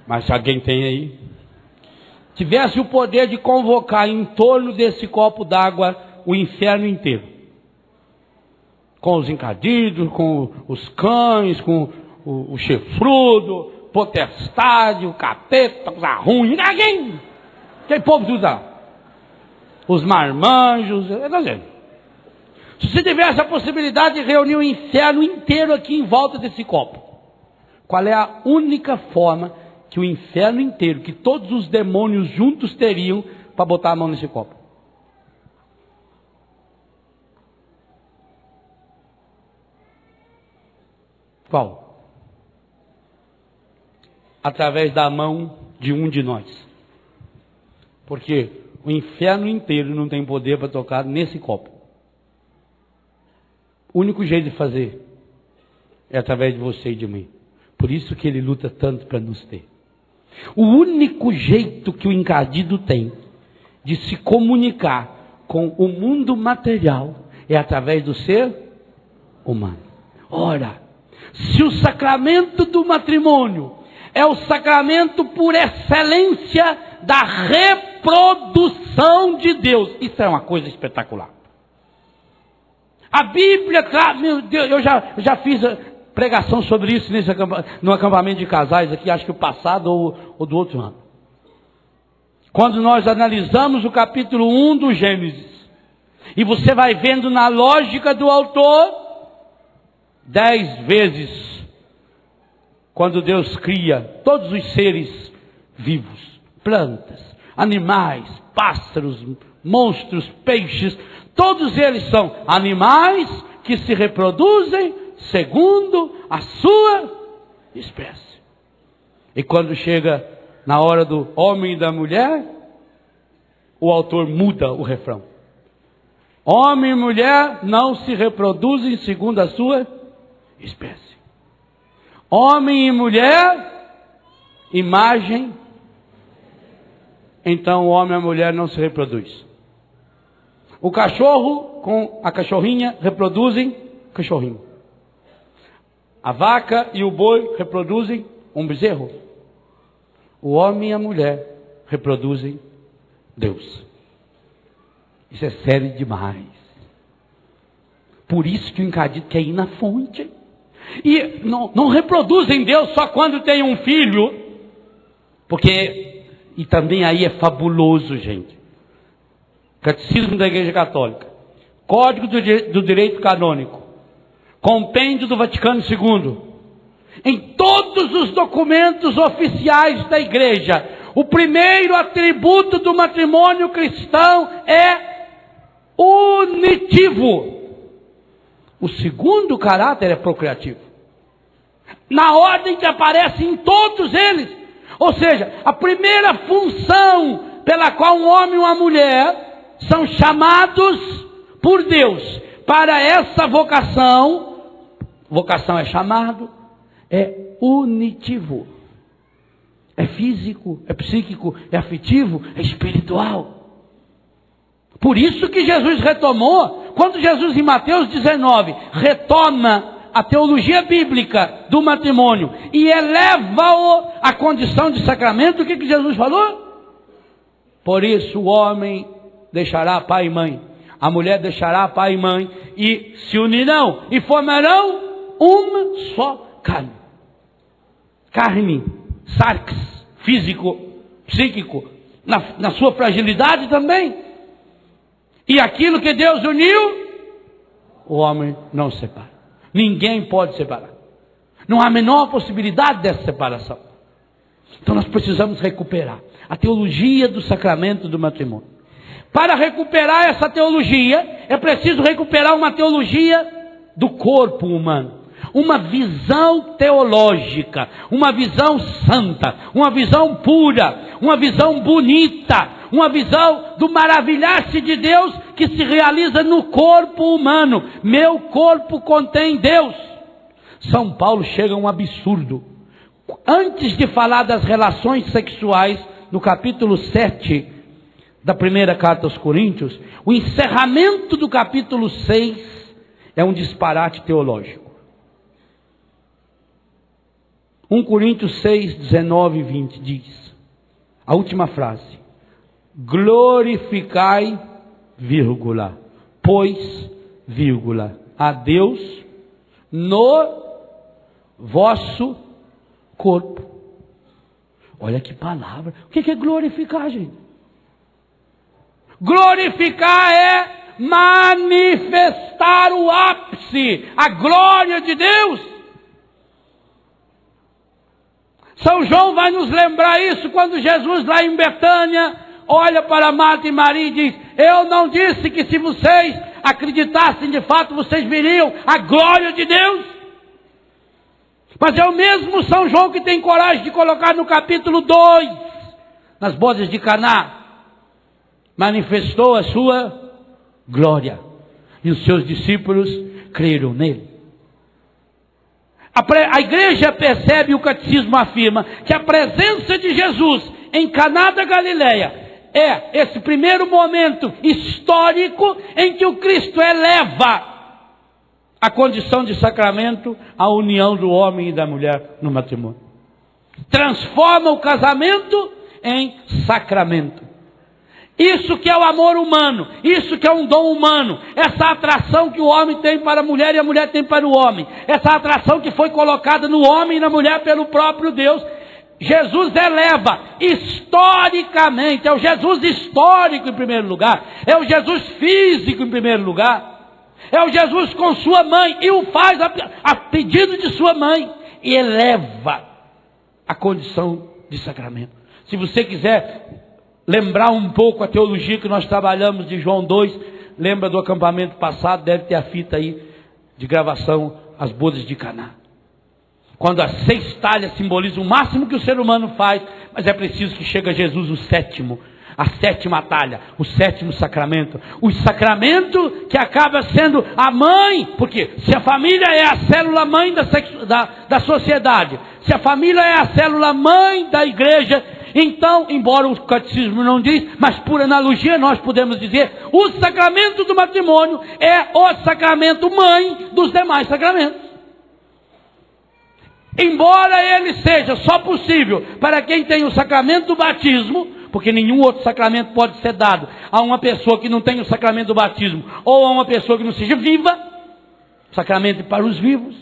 mas se alguém tem aí, tivesse o poder de convocar em torno desse copo d'água o inferno inteiro, com os encardidos, com os cães, com o chifrudo, potestade, o capeta, os arruins, ninguém, que povo de usar, os marmanjos, se você tivesse a possibilidade de reunir o inferno inteiro aqui em volta desse copo, qual é a única forma que o inferno inteiro, que todos os demônios juntos teriam para botar a mão nesse copo? Qual? Através da mão de um de nós. Porque o inferno inteiro não tem poder para tocar nesse copo. O único jeito de fazer é através de você e de mim. Por isso que ele luta tanto para nos ter. O único jeito que o encardido tem de se comunicar com o mundo material é através do ser humano. Ora, Se o sacramento do matrimônio é o sacramento por excelência da reprodução de Deus, isso é uma coisa espetacular. A Bíblia traz, meu Deus, eu já fiz pregação sobre isso no acampamento de casais aqui, acho que o passado ou do outro ano. Quando nós analisamos o capítulo 1 do Gênesis, e você vai vendo na lógica do autor, 10 vezes, quando Deus cria todos os seres vivos, plantas, animais, pássaros, monstros, peixes, todos eles são animais que se reproduzem segundo a sua espécie. E quando chega na hora do homem e da mulher, o autor muda o refrão. Homem e mulher não se reproduzem segundo a sua espécie. Homem e mulher, imagem. Então o homem e a mulher não se reproduzem. O cachorro com a cachorrinha reproduzem cachorrinho. A vaca e o boi reproduzem um bezerro. O homem e a mulher reproduzem Deus. Isso é sério demais. Por isso que o encadido quer ir na fonte. E não reproduzem Deus só quando tem um filho. Porque, e também aí é fabuloso, gente. Catecismo da Igreja Católica. Código do Direito Canônico. Compêndio do Vaticano II. Em todos os documentos oficiais da Igreja, o primeiro atributo do matrimônio cristão é unitivo. O segundo caráter é procriativo. Na ordem que aparece em todos eles. Ou seja, a primeira função pela qual um homem e uma mulher são chamados por Deus para essa vocação, vocação é chamado, é unitivo. É físico, é psíquico, é afetivo, é espiritual. Por isso que Jesus retomou, quando Jesus em Mateus 19 retoma a teologia bíblica do matrimônio e eleva-o à condição de sacramento, o que Jesus falou? Por isso o homem deixará pai e mãe, a mulher deixará pai e mãe, e se unirão e formarão uma só carne. Carne, sarx, físico, psíquico, na sua fragilidade também. E aquilo que Deus uniu, o homem não separa. Ninguém pode separar. Não há a menor possibilidade dessa separação. Então nós precisamos recuperar a teologia do sacramento do matrimônio. Para recuperar essa teologia, é preciso recuperar uma teologia do corpo humano. Uma visão teológica, uma visão santa, uma visão pura, uma visão bonita, uma visão do maravilhar-se de Deus que se realiza no corpo humano. Meu corpo contém Deus. São Paulo chega a um absurdo. Antes de falar das relações sexuais, no capítulo 7 da primeira carta aos Coríntios, o encerramento do capítulo 6 é um disparate teológico. 1 Coríntios 6, 19 e 20 diz, a última frase: glorificai, vírgula, pois, vírgula, a Deus no vosso corpo. Olha que palavra. O que é glorificar, gente? Glorificar é manifestar o ápice, a glória de Deus. São João vai nos lembrar isso quando Jesus lá em Betânia olha para Marta e Maria e diz: eu não disse que se vocês acreditassem de fato vocês veriam a glória de Deus? Mas é o mesmo São João que tem coragem de colocar no capítulo 2, nas bodas de Caná, manifestou a sua glória e os seus discípulos creram nele. A igreja percebe, o catecismo afirma, que a presença de Jesus em Caná da Galileia é esse primeiro momento histórico em que o Cristo eleva a condição de sacramento a união do homem e da mulher no matrimônio. Transforma o casamento em sacramento. Isso que é o amor humano, isso que é um dom humano, essa atração que o homem tem para a mulher e a mulher tem para o homem, essa atração que foi colocada no homem e na mulher pelo próprio Deus, Jesus eleva historicamente, é o Jesus histórico em primeiro lugar, é o Jesus físico em primeiro lugar, é o Jesus com sua mãe, e o faz a pedido de sua mãe, e eleva a condição de sacramento. Se você quiser lembrar um pouco a teologia que nós trabalhamos de João 2, lembra do acampamento passado, deve ter a fita aí de gravação, as bodas de Caná. Quando as 6 talhas simbolizam o máximo que o ser humano faz, mas é preciso que chegue a Jesus o sétimo, a 7ª talha, o 7º sacramento. O sacramento que acaba sendo a mãe, porque se a família é a célula mãe da sociedade, se a família é a célula mãe da igreja, então, embora o catecismo não diz, mas por analogia nós podemos dizer, o sacramento do matrimônio é o sacramento mãe dos demais sacramentos. Embora ele seja só possível para quem tem o sacramento do batismo, porque nenhum outro sacramento pode ser dado a uma pessoa que não tem o sacramento do batismo, ou a uma pessoa que não seja viva, sacramento para os vivos,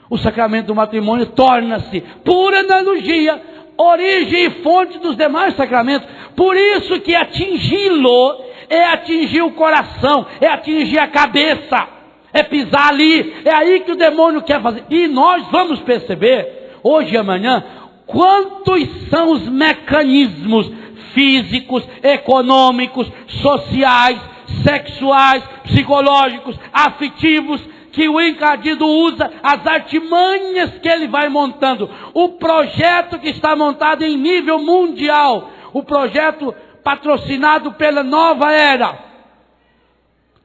o sacramento do matrimônio torna-se, por analogia, origem e fonte dos demais sacramentos. Por isso que atingi-lo é atingir o coração, é atingir a cabeça, é pisar ali, é aí que o demônio quer fazer. E nós vamos perceber, hoje e amanhã, quantos são os mecanismos físicos, econômicos, sociais, sexuais, psicológicos, afetivos, que o encardido usa, as artimanhas que ele vai montando, o projeto que está montado em nível mundial, o projeto patrocinado pela Nova Era,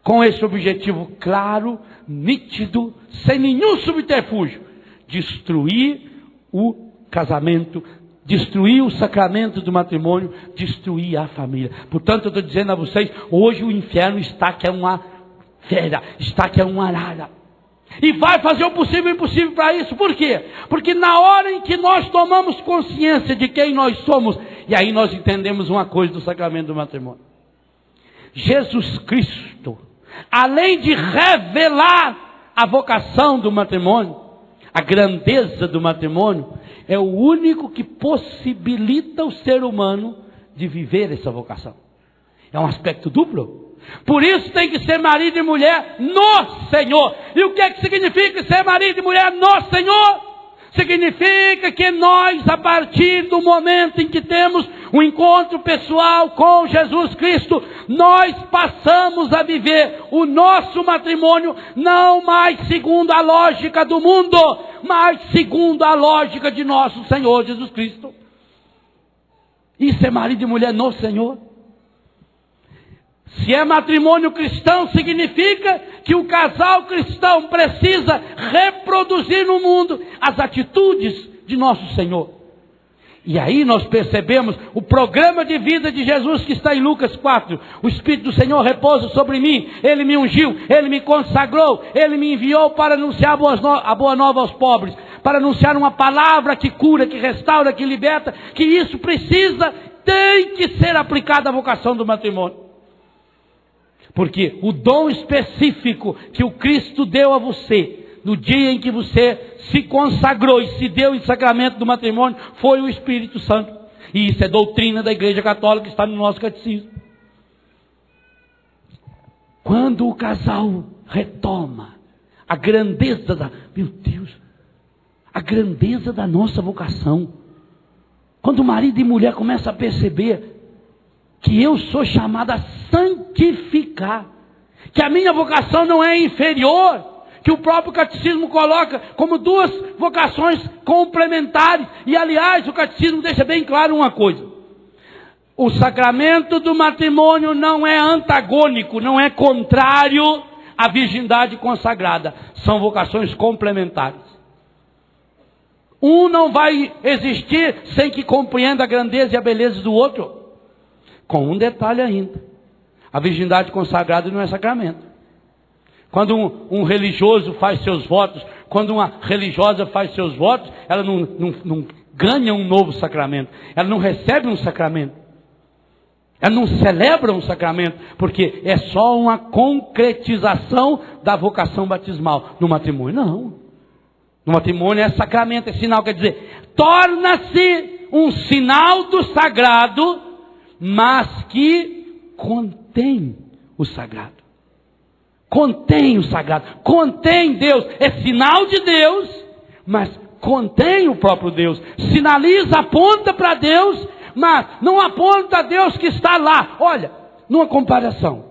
com esse objetivo claro, nítido, sem nenhum subterfúgio, destruir o casamento, destruir o sacramento do matrimônio, destruir a família. Portanto, eu estou dizendo a vocês, hoje o inferno está que é uma fera, está que é uma arara. E vai fazer o possível e o impossível para isso. Por quê? Porque na hora em que nós tomamos consciência de quem nós somos, e aí nós entendemos uma coisa do sacramento do matrimônio. Jesus Cristo, além de revelar a vocação do matrimônio, a grandeza do matrimônio, é o único que possibilita o ser humano de viver essa vocação. É um aspecto duplo. Por isso tem que ser marido e mulher no Senhor. E o que é que significa ser marido e mulher no Senhor? Significa que nós, a partir do momento em que temos um encontro pessoal com Jesus Cristo, nós passamos a viver o nosso matrimônio não mais segundo a lógica do mundo, mas segundo a lógica de nosso Senhor Jesus Cristo. Isso é marido e mulher no Senhor. Se é matrimônio cristão, significa que o casal cristão precisa reproduzir no mundo as atitudes de nosso Senhor. E aí nós percebemos o programa de vida de Jesus que está em Lucas 4. O Espírito do Senhor repousa sobre mim, Ele me ungiu, Ele me consagrou, Ele me enviou para anunciar a boa nova aos pobres, para anunciar uma palavra que cura, que restaura, que liberta, que isso tem que ser aplicado à vocação do matrimônio. Porque o dom específico que o Cristo deu a você, no dia em que você se consagrou e se deu em sacramento do matrimônio, foi o Espírito Santo. E isso é doutrina da Igreja Católica, está no nosso catecismo. Quando o casal retoma a grandeza a grandeza da nossa vocação, quando marido e mulher começam a perceber que eu sou chamado a santificar, que a minha vocação não é inferior, que o próprio catecismo coloca como 2 vocações complementares. E aliás, o catecismo deixa bem claro uma coisa: o sacramento do matrimônio não é antagônico, não é contrário à virgindade consagrada, são vocações complementares. Um não vai existir sem que compreenda a grandeza e a beleza do outro. Com um detalhe ainda: a virgindade consagrada não é sacramento. Quando um religioso faz seus votos, quando uma religiosa faz seus votos, ela não ganha um novo sacramento, ela não recebe um sacramento, ela não celebra um sacramento, porque é só uma concretização da vocação batismal. No matrimônio, não. No matrimônio é sacramento, é sinal, quer dizer, torna-se um sinal do sagrado, mas que contém o sagrado. Contém o sagrado, contém Deus, é sinal de Deus, mas contém o próprio Deus, sinaliza, aponta para Deus, mas não aponta a Deus que está lá. Olha, numa comparação,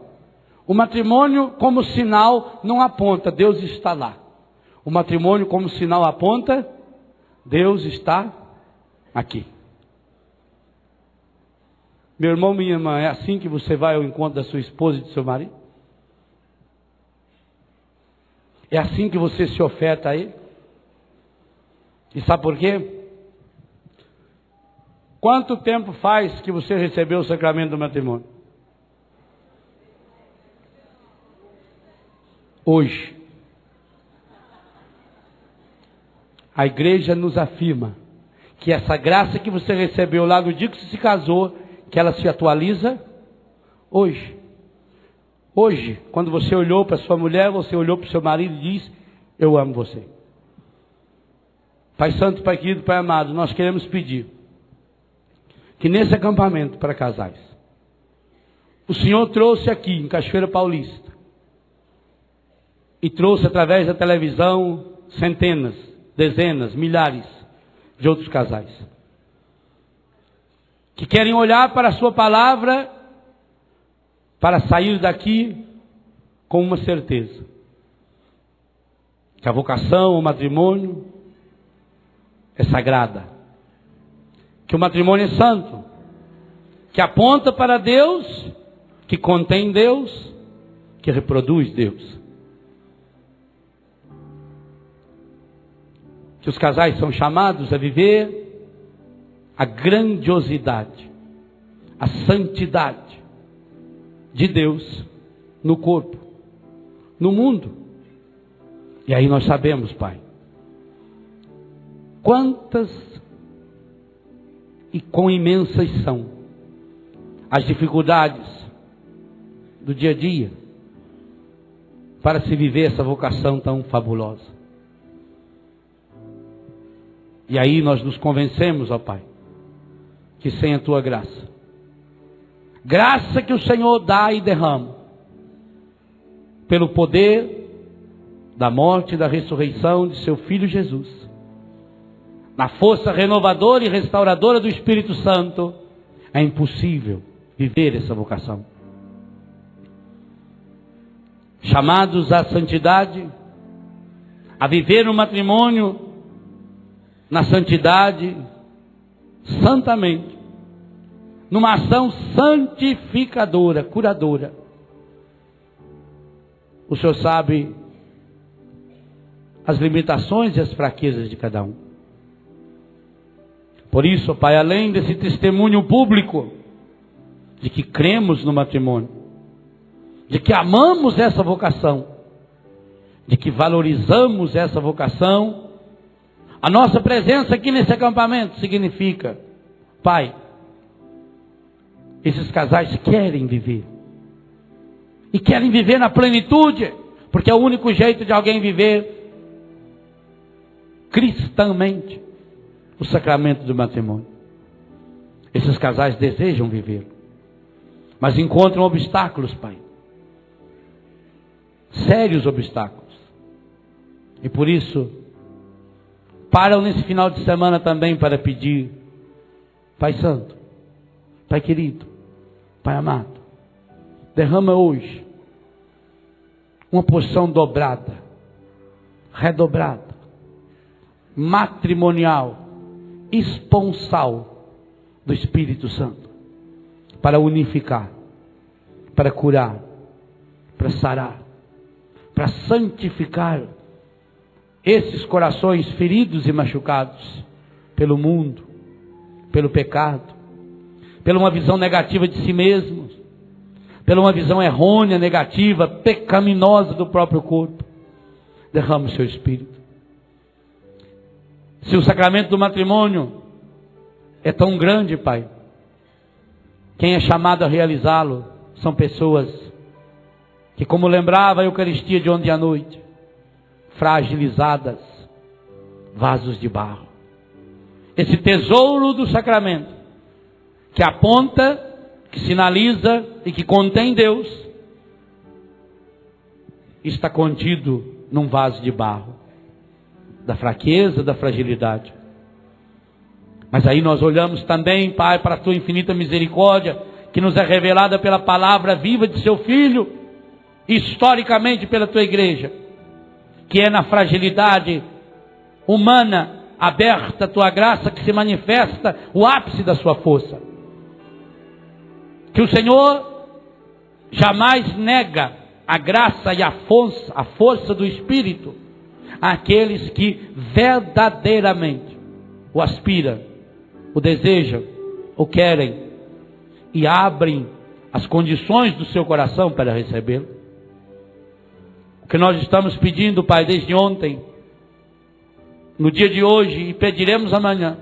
o matrimônio como sinal não aponta, Deus está lá. O matrimônio como sinal aponta, Deus está aqui. Meu irmão, minha irmã, é assim que você vai ao encontro da sua esposa e do seu marido? É assim que você se oferta a ele? E sabe por quê? Quanto tempo faz que você recebeu o sacramento do matrimônio? Hoje. A igreja nos afirma que essa graça que você recebeu lá no dia que você se casou, que ela se atualiza hoje. Hoje, quando você olhou para sua mulher, você olhou para o seu marido e disse: eu amo você. Pai Santo, Pai querido, Pai amado, nós queremos pedir que nesse acampamento para casais, o Senhor trouxe aqui em Cachoeira Paulista, e trouxe através da televisão centenas, dezenas, milhares de outros casais, que querem olhar para a sua palavra, para sair daqui com uma certeza, que a vocação, o matrimônio é sagrada, que o matrimônio é santo, que aponta para Deus, que contém Deus, que reproduz Deus. Que os casais são chamados a viver a grandiosidade, a santidade de Deus no corpo, no mundo. E aí nós sabemos, Pai, quantas e quão imensas são as dificuldades do dia a dia para se viver essa vocação tão fabulosa. E aí nós nos convencemos, ó Pai, que sem a Tua graça, graça que o Senhor dá e derrama, pelo poder da morte e da ressurreição de Seu Filho Jesus, na força renovadora e restauradora do Espírito Santo, é impossível viver essa vocação. Chamados à santidade, a viver no matrimônio na santidade, santamente, numa ação santificadora, curadora. O Senhor sabe as limitações e as fraquezas de cada um. Por isso, Pai, além desse testemunho público de que cremos no matrimônio, de que amamos essa vocação, de que valorizamos essa vocação, a nossa presença aqui nesse acampamento significa, Pai, esses casais querem viver. E querem viver na plenitude, porque é o único jeito de alguém viver cristãmente o sacramento do matrimônio. Esses casais desejam viver, mas encontram obstáculos, Pai. Sérios obstáculos. E por isso, param nesse final de semana também para pedir: Pai Santo, Pai querido, Pai amado, derrama hoje uma porção dobrada, redobrada, matrimonial, esponsal do Espírito Santo, para unificar, para curar, para sarar, para santificar esses corações feridos e machucados pelo mundo, pelo pecado, pela uma visão negativa de si mesmos, pela uma visão errônea, negativa, pecaminosa do próprio corpo. Derrama o seu Espírito. Se o sacramento do matrimônio é tão grande, Pai, quem é chamado a realizá-lo são pessoas que, como lembrava a Eucaristia de ontem à noite, fragilizadas, vasos de barro. Esse tesouro do sacramento, que aponta, que sinaliza e que contém Deus, está contido num vaso de barro, da fraqueza, da fragilidade. Mas aí nós olhamos também, Pai, para a Tua infinita misericórdia, que nos é revelada pela palavra viva de Seu Filho, historicamente pela Tua Igreja, que é na fragilidade humana, aberta a Tua graça, que se manifesta o ápice da Sua força. Que o Senhor jamais nega a graça e a força do Espírito àqueles que verdadeiramente o aspiram, o desejam, o querem e abrem as condições do seu coração para recebê-lo. O que nós estamos pedindo, Pai, desde ontem, no dia de hoje e pediremos amanhã,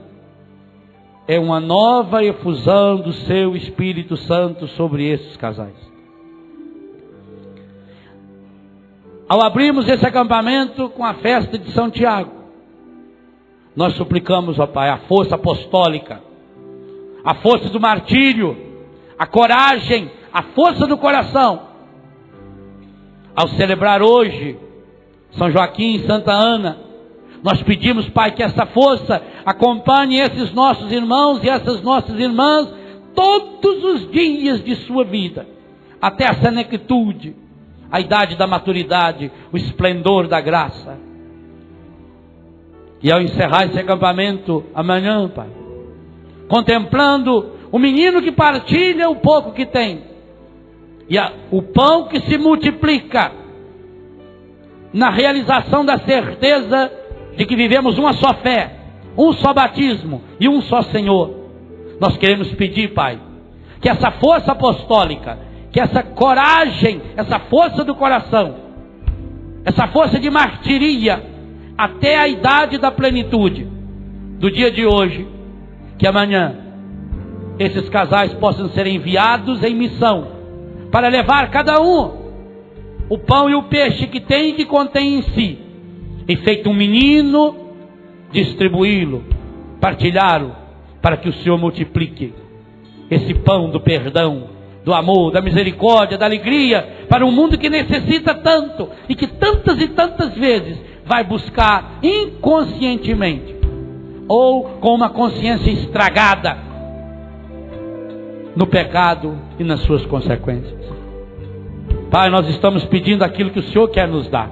é uma nova efusão do seu Espírito Santo sobre esses casais. Ao abrirmos esse acampamento com a festa de São Tiago, nós suplicamos, ó Pai, a força apostólica, a força do martírio, a coragem, a força do coração. Ao celebrar hoje São Joaquim e Santa Ana, nós pedimos, Pai, que essa força acompanhe esses nossos irmãos e essas nossas irmãs todos os dias de sua vida, até a senectude, a idade da maturidade, o esplendor da graça. E ao encerrar esse acampamento amanhã, Pai, contemplando o menino que partilha o pouco que tem, e o pão que se multiplica, na realização da certeza de que vivemos uma só fé, um só batismo e um só Senhor, nós queremos pedir, Pai, que essa força apostólica, que essa coragem, essa força do coração, essa força de martiria, até a idade da plenitude do dia de hoje, que amanhã esses casais possam ser enviados em missão, para levar cada um o pão e o peixe que tem e que contém em si, e feito um menino, distribuí-lo, partilhá-lo, para que o Senhor multiplique esse pão do perdão, do amor, da misericórdia, da alegria, para um mundo que necessita tanto, e que tantas e tantas vezes vai buscar inconscientemente, ou com uma consciência estragada no pecado e nas suas consequências. Pai, nós estamos pedindo aquilo que o Senhor quer nos dar.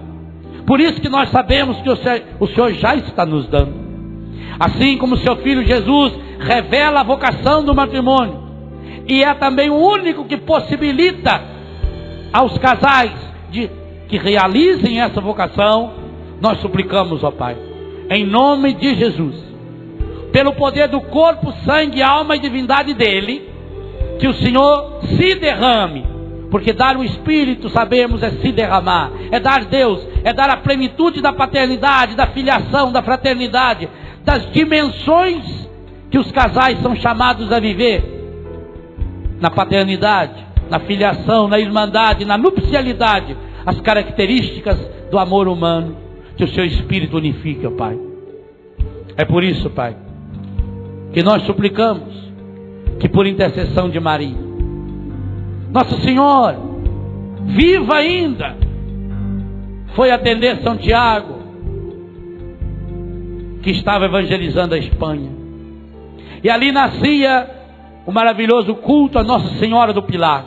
Por isso que nós sabemos que o Senhor já está nos dando. Assim como o seu Filho Jesus revela a vocação do matrimônio, e é também o único que possibilita aos casais que realizem essa vocação, nós suplicamos, ó Pai, em nome de Jesus, pelo poder do corpo, sangue, alma e divindade dele, que o Senhor se derrame, porque dar o Espírito, sabemos, é se derramar, é dar Deus, é dar a plenitude da paternidade, da filiação, da fraternidade, das dimensões que os casais são chamados a viver, na paternidade, na filiação, na irmandade, na nupcialidade, as características do amor humano, que o seu Espírito unifica, Pai. É por isso, Pai, que nós suplicamos que por intercessão de Maria, Nossa Senhora, viva ainda, foi atender São Tiago, que estava evangelizando a Espanha, e ali nascia o maravilhoso culto a Nossa Senhora do Pilar.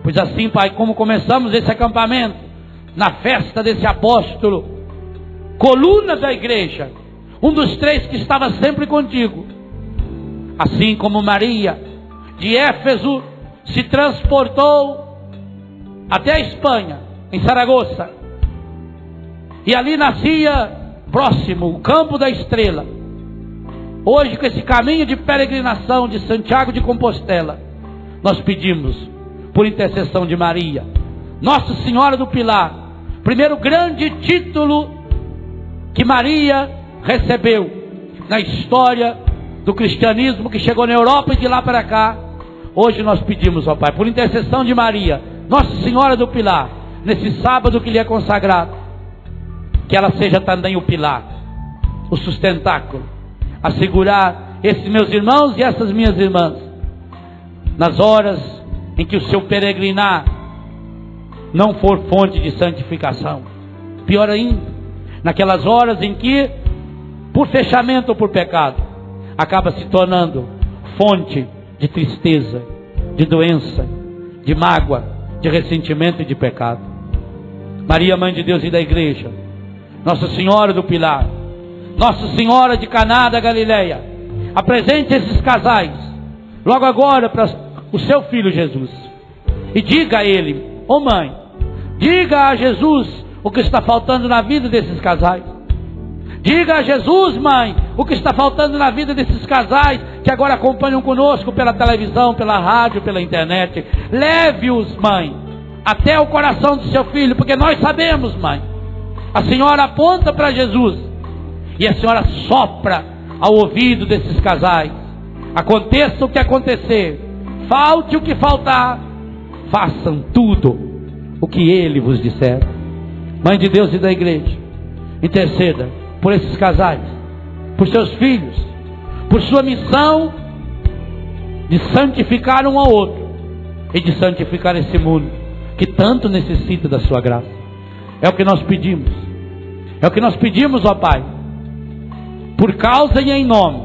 Pois assim, Pai, como começamos esse acampamento, na festa desse apóstolo, coluna da igreja, um dos três que estava sempre contigo, assim como Maria, de Éfeso, se transportou até a Espanha, em Saragoça, e ali nascia, próximo, o Campo da Estrela. Hoje, com esse caminho de peregrinação de Santiago de Compostela, nós pedimos, por intercessão de Maria, Nossa Senhora do Pilar. Primeiro grande título que Maria recebeu na história do cristianismo, que chegou na Europa e de lá para cá. Hoje nós pedimos, ó Pai, por intercessão de Maria, Nossa Senhora do Pilar, nesse sábado que lhe é consagrado, que ela seja também o pilar, o sustentáculo, a segurar esses meus irmãos e essas minhas irmãs, nas horas em que o seu peregrinar não for fonte de santificação. Pior ainda, naquelas horas em que, por fechamento ou por pecado, acaba se tornando fonte de tristeza, de doença, de mágoa, de ressentimento e de pecado. Maria, Mãe de Deus e da Igreja, Nossa Senhora do Pilar, Nossa Senhora de Caná da Galileia, apresente esses casais logo agora para o seu filho Jesus e diga a ele: ô mãe, diga a Jesus o que está faltando na vida desses casais. Diga a Jesus, mãe, o que está faltando na vida desses casais que agora acompanham conosco pela televisão, pela rádio, pela internet. Leve-os, mãe, até o coração do seu filho, porque nós sabemos, mãe, a senhora aponta para Jesus e a senhora sopra ao ouvido desses casais. Aconteça o que acontecer, falte o que faltar, façam tudo o que ele vos disser. Mãe de Deus e da Igreja, interceda por esses casais, por seus filhos, por sua missão de santificar um ao outro e de santificar esse mundo que tanto necessita da sua graça. É o que nós pedimos, é o que nós pedimos, ó Pai, por causa e em nome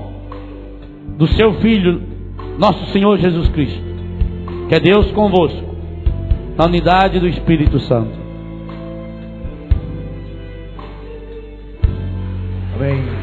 do seu Filho, nosso Senhor Jesus Cristo, que é Deus convosco, na unidade do Espírito Santo. Amém.